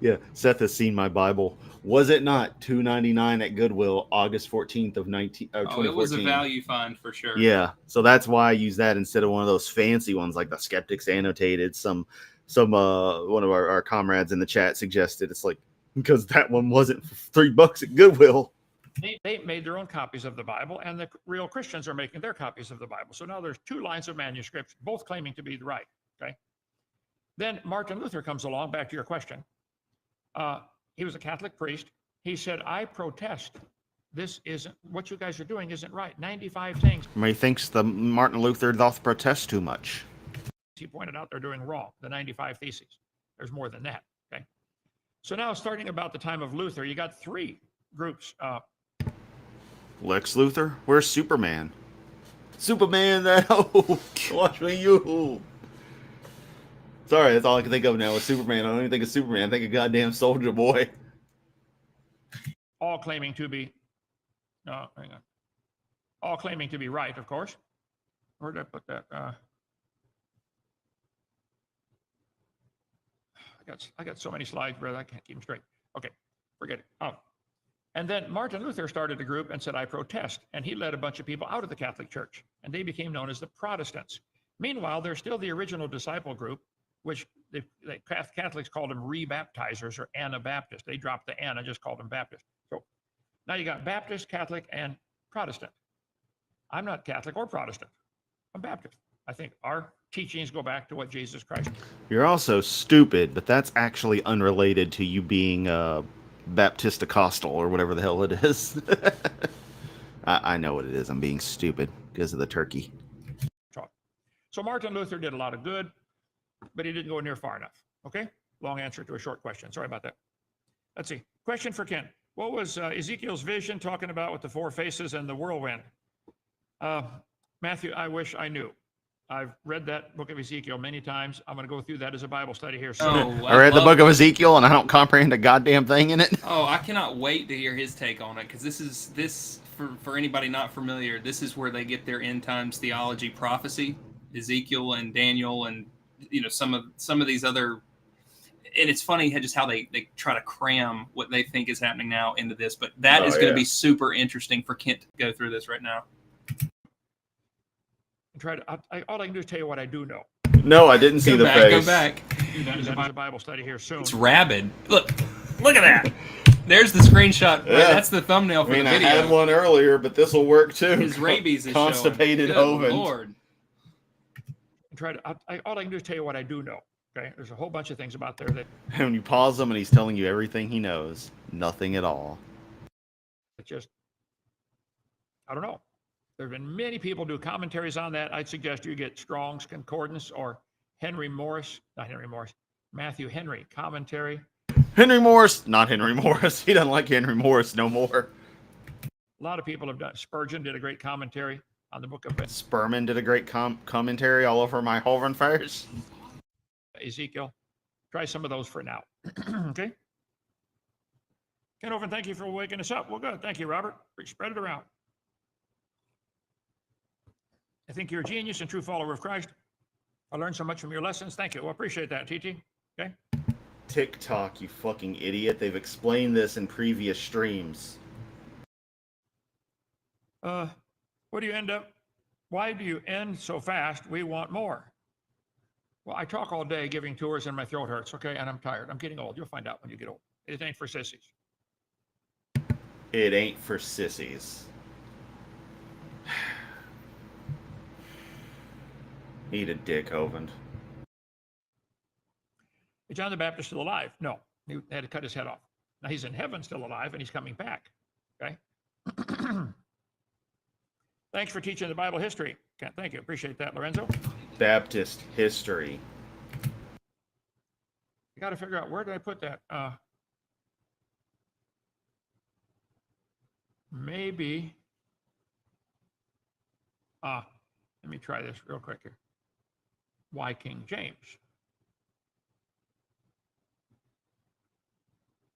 Yeah, Seth has seen my Bible. Was it not $2.99 at Goodwill, August 14th of 2014? It was a value find for sure. Yeah, so that's why I use that instead of one of those fancy ones like the Skeptics Annotated. Some one of our comrades in the chat suggested it's like because that one wasn't for $3 at Goodwill. They made their own copies of the Bible, and the real Christians are making their copies of the Bible. So now there's two lines of manuscripts, both claiming to be the right. Okay. Then Martin Luther comes along. Back to your question. He was a Catholic priest. He said, "I protest this isn't, what you guys are doing isn't right. 95 things He thinks the Martin Luther doth protest too much. he pointed out they're doing wrong, the 95 theses. There's more than that, okay? So now starting about the time of Luther, you got three groups. Lex Luthor? Where's Superman? Superman, that oh, watch me, you. Sorry, that's all I can think of now is Superman. I don't even think of Superman. I think of goddamn Soldier Boy. All claiming to be, no, hang on. All claiming to be right, of course. Where did I put that? I got so many slides, brother, I can't keep them straight. Okay, forget it. Oh. And then Martin Luther started a group and said, I protest. And he led a bunch of people out of the Catholic Church, and they became known as the Protestants. Meanwhile, there's still the original disciple group, which the Catholics called them rebaptizers or Anabaptists. They dropped the Anna, just called them Baptist. So now you got Baptist, Catholic, and Protestant. I'm not Catholic or Protestant. I'm Baptist. I think our teachings go back to what Jesus Christ. You're also stupid, but that's actually unrelated to you being Baptist-Costal or whatever the hell it is. I know what it is. I'm being stupid because of the turkey. So Martin Luther did a lot of good, but he didn't go near far enough. Okay? Long answer to a short question. Sorry about that. Let's see. Question for Ken. What was Ezekiel's vision talking about with the four faces and the whirlwind? Matthew, I wish I knew. I've read that book of Ezekiel many times. I'm going to go through that as a Bible study here soon. Oh, I read the book of Ezekiel and I don't comprehend a goddamn thing in it. Oh, I cannot wait to hear his take on it, because this for anybody not familiar, this is where they get their end times theology prophecy, Ezekiel and Daniel, and some of these other. And it's funny just how they try to cram what they think is happening now into this, but that is going to be super interesting for Kent to go through this right now. All I can do is tell you what I do know. No, I didn't see the face. Go back. That is a Bible study here soon. It's rabid. Look at that. There's the screenshot. Yeah. That's the thumbnail for the video. I had one earlier, but this will work too. His rabies is constipated showing. Good Hovind. Lord. All I can do is tell you what I do know. Okay, there's a whole bunch of things about there that. And when you pause him and he's telling you everything he knows, nothing at all. It's just, I don't know. There have been many people do commentaries on that. I'd suggest you get Strong's Concordance or Matthew Henry commentary. Henry Morris, not Henry Morris. He doesn't like Henry Morris no more. A lot of people have done. Spurgeon did a great commentary on the book of Spurman did a great commentary all over my Hovind fires. Ezekiel. Try some of those for now. Okay. Ken Hovind, thank you for waking us up. Well, good. Thank you, Robert. Spread it around. I think you're a genius and true follower of Christ. I learned so much from your lessons. Thank you. Well, appreciate that, TT. Okay. TikTok, you fucking idiot. They've explained this in previous streams. What do you end up? Why do you end so fast? We want more. Well, I talk all day giving tours and my throat hurts, okay? And I'm tired. I'm getting old. You'll find out when you get old. It ain't for sissies. It ain't for sissies. Eat a dick, Hovind. Is John the Baptist still alive? No. He had to cut his head off. Now he's in heaven still alive and he's coming back. Okay? Thanks for teaching the Bible history. Okay, thank you. Appreciate that, Lorenzo. Baptist history. I got to figure out, where did I put that? Maybe. Let me try this real quick here. Why King James?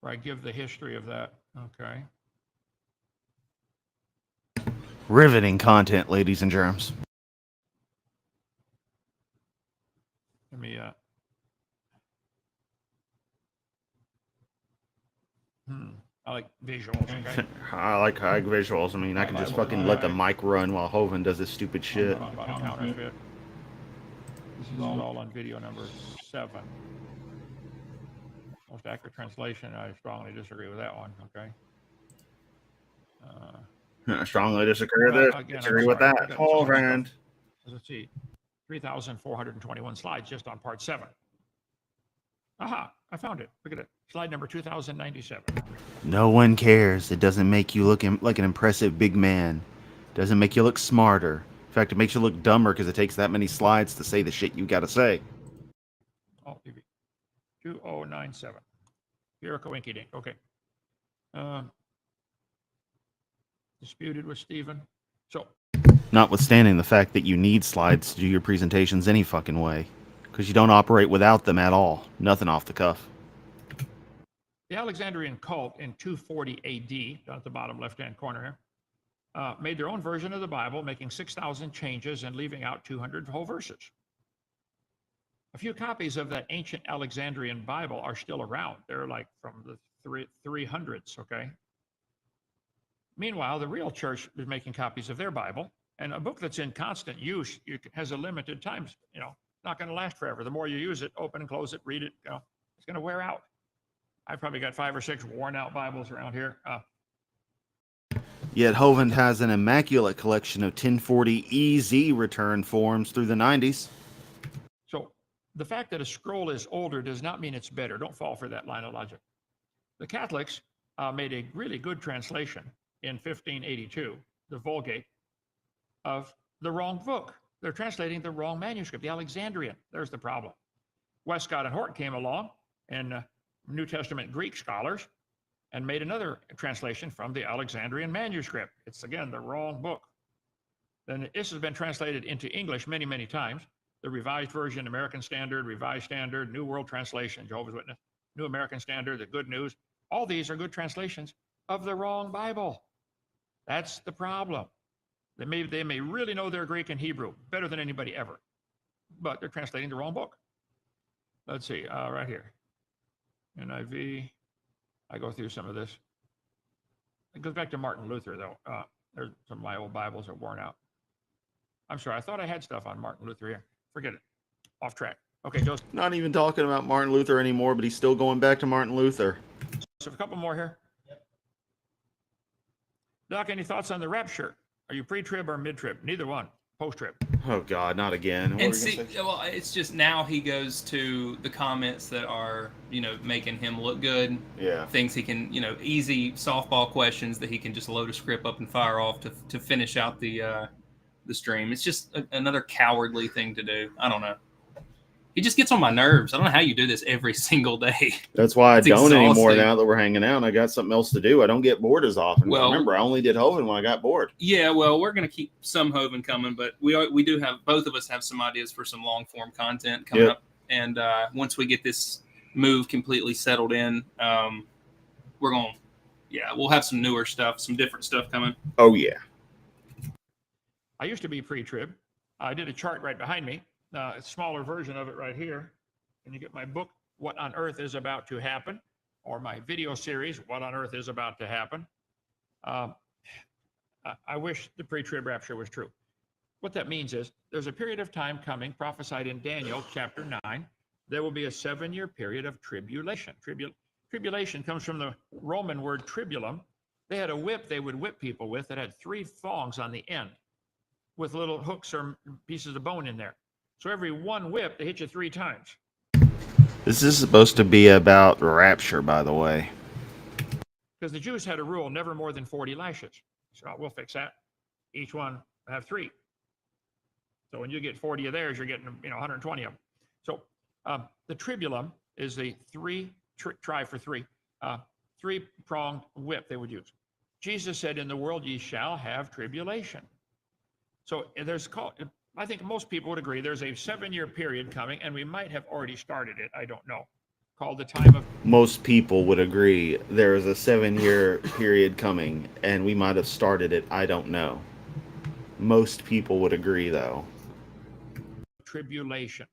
Where I give the history of that. Okay. Riveting content, ladies and germs. Let me, I like visuals, okay? I like high visuals. I mean, I can just fucking let the mic run while Hovind does his stupid shit. Counterfeit. This is all on video number 7. Most accurate translation. I strongly disagree with that one, okay? I strongly disagree with it. Disagree with that. Hovind. Let's see. 3,421 slides just on part 7. Aha. I found it. Look at it. Slide number 2097. No one cares. It doesn't make you look like an impressive big man. Doesn't make you look smarter. In fact, it makes you look dumber because it takes that many slides to say the shit you gotta say. Alt TV. 2097. Jericho Inky Dink. Okay. Disputed with Stephen. So, Notwithstanding the fact that you need slides to do your presentations any fucking way. Because you don't operate without them at all. Nothing off the cuff. the Alexandrian cult in 240 AD, down at the bottom left-hand corner here, made their own version of the Bible, making 6,000 changes and leaving out 200 whole verses. A few copies of that ancient Alexandrian Bible are still around. They're like from the 300s, okay? Meanwhile, the real church is making copies of their Bible, and a book that's in constant use has a limited time, not going to last forever. The more you use it, open and close it, read it, it's going to wear out. I've probably got 5 or 6 worn out Bibles around here. Yet Hovind has an immaculate collection of 1040 EZ return forms through the 90s. So the fact that a scroll is older does not mean it's better. Don't fall for that line of logic. The Catholics made a really good translation in 1582, the Vulgate, of the wrong book. They're translating the wrong manuscript, the Alexandrian. There's the problem. Westcott and Hort came along, and New Testament Greek scholars, and made another translation from the Alexandrian manuscript. It's, again, the wrong book. Then this has been translated into English many, many times. The Revised Version, American Standard, Revised Standard, New World Translation, Jehovah's Witness, New American Standard, the Good News. All these are good translations of the wrong Bible. That's the problem. They may really know their Greek and Hebrew better than anybody ever, but they're translating the wrong book. Let's see, right here. NIV. I go through some of this. It goes back to Martin Luther, though. There's some of my old Bibles are worn out. I'm sorry, I thought I had stuff on Martin Luther here. Forget it. Off track. Okay, Joseph. Not even talking about Martin Luther anymore, but he's still going back to Martin Luther. Joseph, a couple more here. Yep. Doc, any thoughts on the rapture? Are you pre-trib or mid-trib? Neither one. Post-trib. Oh, God, not again. And see, well, it's just now he goes to the comments that are, making him look good. Yeah. Things he can, easy softball questions that he can just load a script up and fire off to finish out the stream. It's just another cowardly thing to do. I don't know. He just gets on my nerves. I don't know how you do this every single day. That's why I don't exhausting. Anymore now that we're hanging out and I got something else to do. I don't get bored as often. Well, remember, I only did Hovind when I got bored. Yeah, well, we're going to keep some Hovind coming, but we do have, both of us have some ideas for some long form content coming up. And once we get this move completely settled in, we'll have some newer stuff, some different stuff coming. Oh, yeah. I used to be pre-trib. I did a chart right behind me. A smaller version of it right here. And you get my book, What on Earth is About to Happen, or my video series, What on Earth is About to Happen. I wish the pre-trib rapture was true. What that means is there's a period of time coming, prophesied in Daniel chapter 9. There will be a 7-year period of tribulation. Tribulation comes from the Roman word tribulum. They had a whip they would whip people with that had 3 thongs on the end with little hooks or pieces of bone in there. So every one whip, they hit you 3 times. This is supposed to be about rapture, by the way. Because the Jews had a rule, never more than 40 lashes. So we'll fix that. Each one will have 3. So when you get 40 of theirs, you're getting 120 of them. So the tribulum is the 3-pronged whip they would use. Jesus said, in the world ye shall have tribulation. So I think most people would agree there's a 7-year period coming, and we might have already started it. I don't know. Called the time of... Most people would agree there is a 7-year period coming, and we might have started it. I don't know. Most people would agree, though. Tribulation.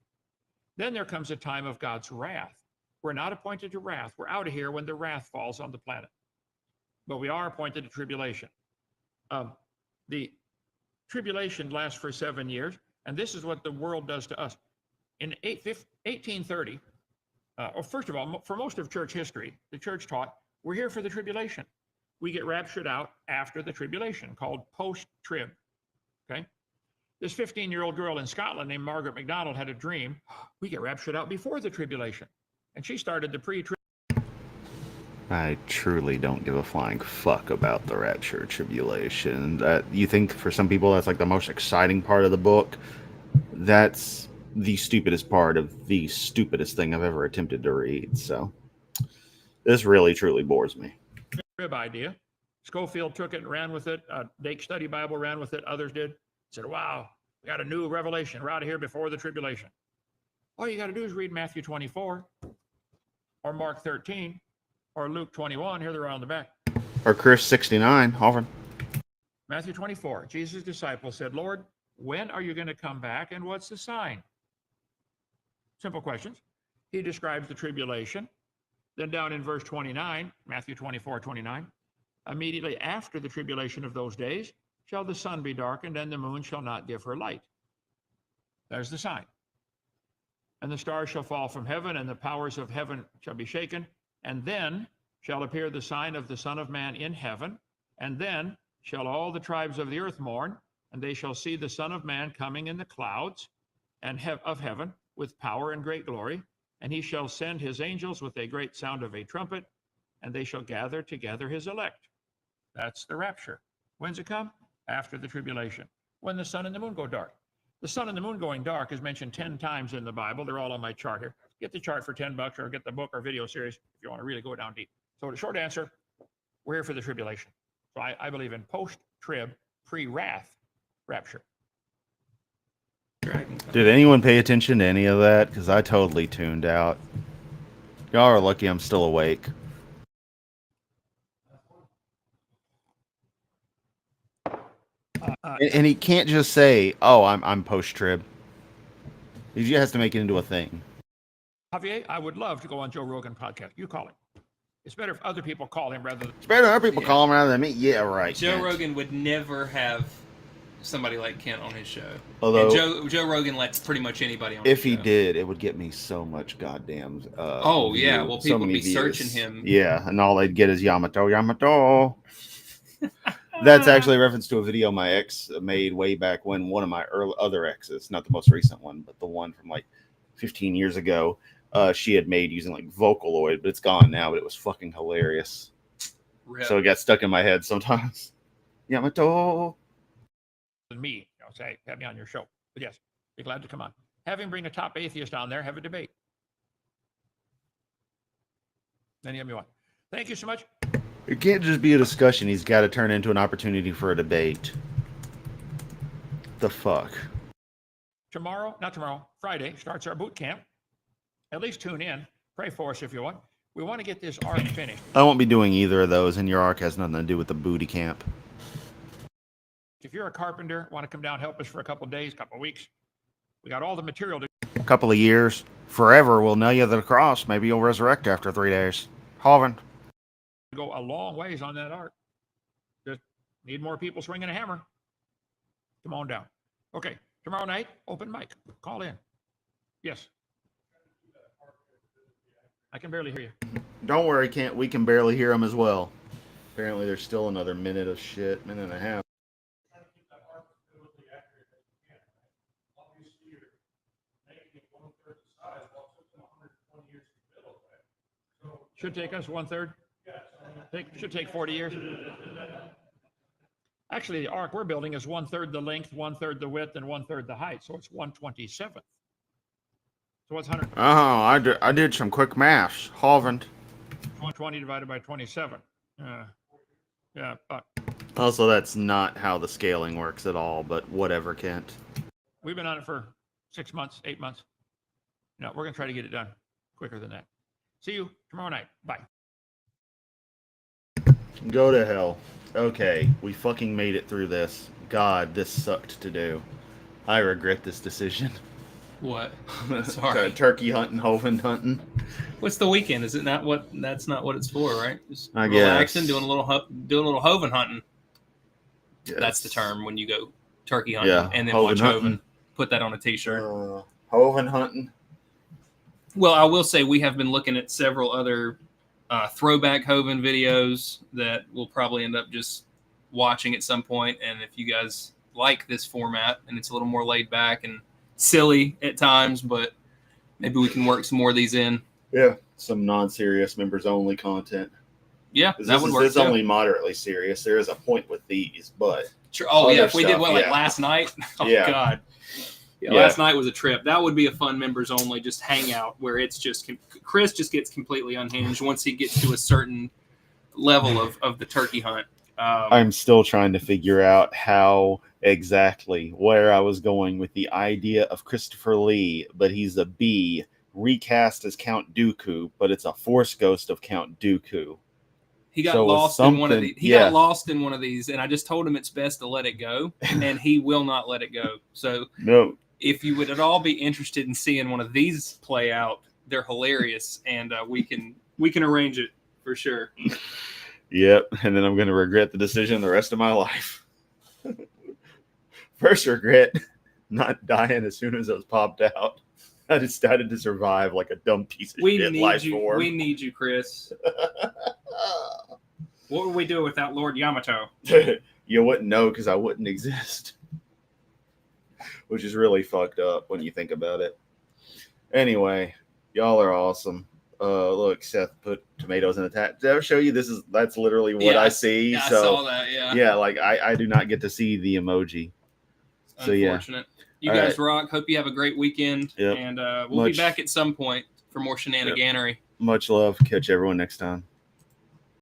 Then there comes a time of God's wrath. We're not appointed to wrath. We're out of here when the wrath falls on the planet. But we are appointed to tribulation. The tribulation lasts for 7 years, and this is what the world does to us. In 1830, first of all, for most of church history, the church taught we're here for the tribulation. We get raptured out after the tribulation, called post-trib. Okay? This 15-year-old girl in Scotland named Margaret MacDonald had a dream. We get raptured out before the tribulation. And she started the pre-trib. I truly don't give a flying fuck about the rapture tribulation. You think for some people that's like the most exciting part of the book? That's the stupidest part of the stupidest thing I've ever attempted to read. So this really truly bores me. Idea. Schofield took it and ran with it. Dake Study Bible ran with it. Others did. Said, wow, we got a new revelation. We're out of here before the tribulation. All you got to do is read Matthew 24 or Mark 13 or Luke 21. Here they're on the back. Or Chris 69, Hovind. Matthew 24. Jesus' disciples said, Lord, when are you going to come back and what's the sign? Simple questions. He describes the tribulation. Then down in verse 29, Matthew 24:29, immediately after the tribulation of those days shall the sun be darkened and the moon shall not give her light. There's the sign. And the stars shall fall from heaven and the powers of heaven shall be shaken. And then shall appear the sign of the Son of Man in heaven. And then shall all the tribes of the earth mourn, and they shall see the Son of Man coming in the clouds and of heaven with power and great glory. And he shall send his angels with a great sound of a trumpet, and they shall gather together his elect. That's the rapture. When's it come? After the tribulation, when the sun and the moon go dark. The sun and the moon going dark is mentioned 10 times in the Bible. They're all on my chart here. Get the chart for $10 or get the book or video series if you want to really go down deep. So the short answer, we're here for the tribulation. So I believe in post-trib, pre-wrath rapture. Did anyone pay attention to any of that? Because I totally tuned out. Y'all are lucky I'm still awake. And he can't just say, "Oh, I'm post-trib." He just has to make it into a thing. Javier, I would love to go on Joe Rogan podcast. You call him. It's better if other people call him rather than... It's better other people call him rather than me. Yeah, right. Joe Kent. Rogan would never have somebody like Kent on his show. Although, and Joe Rogan lets pretty much anybody on his if show. he did, it would get me so much goddamn oh, yeah. Well, people would be views. searching him. Yeah, and all they'd get is Yamato, Yamato. That's actually a reference to a video my ex made way back when, one of my other exes, not the most recent one, but the one from like 15 years ago, she had made using like Vocaloid, but it's gone now, but it was fucking hilarious. Rip. So it got stuck in my head sometimes. Yamato. Me, you know, say, have me on your show. But yes, be glad to come on. Have him bring a top atheist on there, have a debate. Any of you want. Thank you so much. It can't just be a discussion. He's got to turn into an opportunity for a debate. The fuck? Not tomorrow, Friday starts our boot camp. At least tune in. Pray for us if you want. We want to get this arc finished. I won't be doing either of those, and your arc has nothing to do with the booty camp. If you're a carpenter, want to come down, help us for a couple of days, couple of weeks. We got all the material to A couple of years. Forever, we'll nail you to the cross. Maybe you'll resurrect after 3 days. Hovind. go a long ways on that arc. Just need more people swinging a hammer. Come on down. Okay, tomorrow night, open mic. Call in. Yes. I can barely hear you. Don't worry, we can barely hear him as well. Apparently there's still another minute of shit, minute and a half. Should take us 1/3. Should take 40 years. Actually, the arc we're building is 1/3 the length, 1/3 the width, and 1/3 the height. So it's 1/27. So what's 100? Oh, I did some quick maths. Hovind. 120 divided by 27. Yeah, but Also, that's not how the scaling works at all, but whatever, Kent. we've been on it for 6 months, 8 months. No, we're going to try to get it done quicker than that. See you tomorrow night. Bye. Go to hell. Okay, we fucking made it through this. God, this sucked to do. I regret this decision. What? Sorry. Turkey hunting, Hovind hunting. What's the weekend? Is it not what? That's not what it's for, right? Just I relaxing, guess. doing a little Hovind hunting. Yes. That's the term when you go turkey hunting Yeah, and then Hovind watch hunting. Hovind. Put that on a T-shirt. Hovind hunting. Well, I will say we have been looking at several other throwback Hovind videos that we'll probably end up just watching at some point. And if you guys like this format, and it's a little more laid back and silly at times, but maybe we can work some more of these in. Yeah. some non-serious members only content. Yeah, that would work. This is only moderately serious. There is a point with these, but sure. Oh yeah, other if we did stuff, one like yeah. last night. Oh Yeah. God. Yeah, Yeah. last night was a trip. That would be a fun members only just hangout where it's just Chris just gets completely unhinged once he gets to a certain level of the turkey hunt. I'm still trying to figure out how exactly where I was going with the idea of Christopher Lee, but he's a bee recast as Count Dooku, but it's a Force ghost of Count Dooku. He got So it was lost in one of something- these. He got lost in one of these, and I just told him it's best to let it go, and he will not let it go. So No, if you would at all be interested in seeing one of these play out, they're hilarious, and we can arrange it for sure. yep, and then I'm going to regret the decision the rest of my life. First regret, not dying as soon as I was popped out. I decided to survive like a dumb piece of shit life form. We need you, Chris. What would we do without Lord Yamato? You wouldn't know because I wouldn't exist. Which is really fucked up when you think about it. Anyway, y'all are awesome. Look, Seth put tomatoes in the tat. Did I ever show you that's literally what I see? Yeah, so I saw that, yeah. yeah, like I do not get to see the emoji. So yeah. Unfortunate. You All guys right. rock. Hope you have a great weekend. Yep. And we'll be back at some point for more shenaniganery. Much love. Catch everyone next time.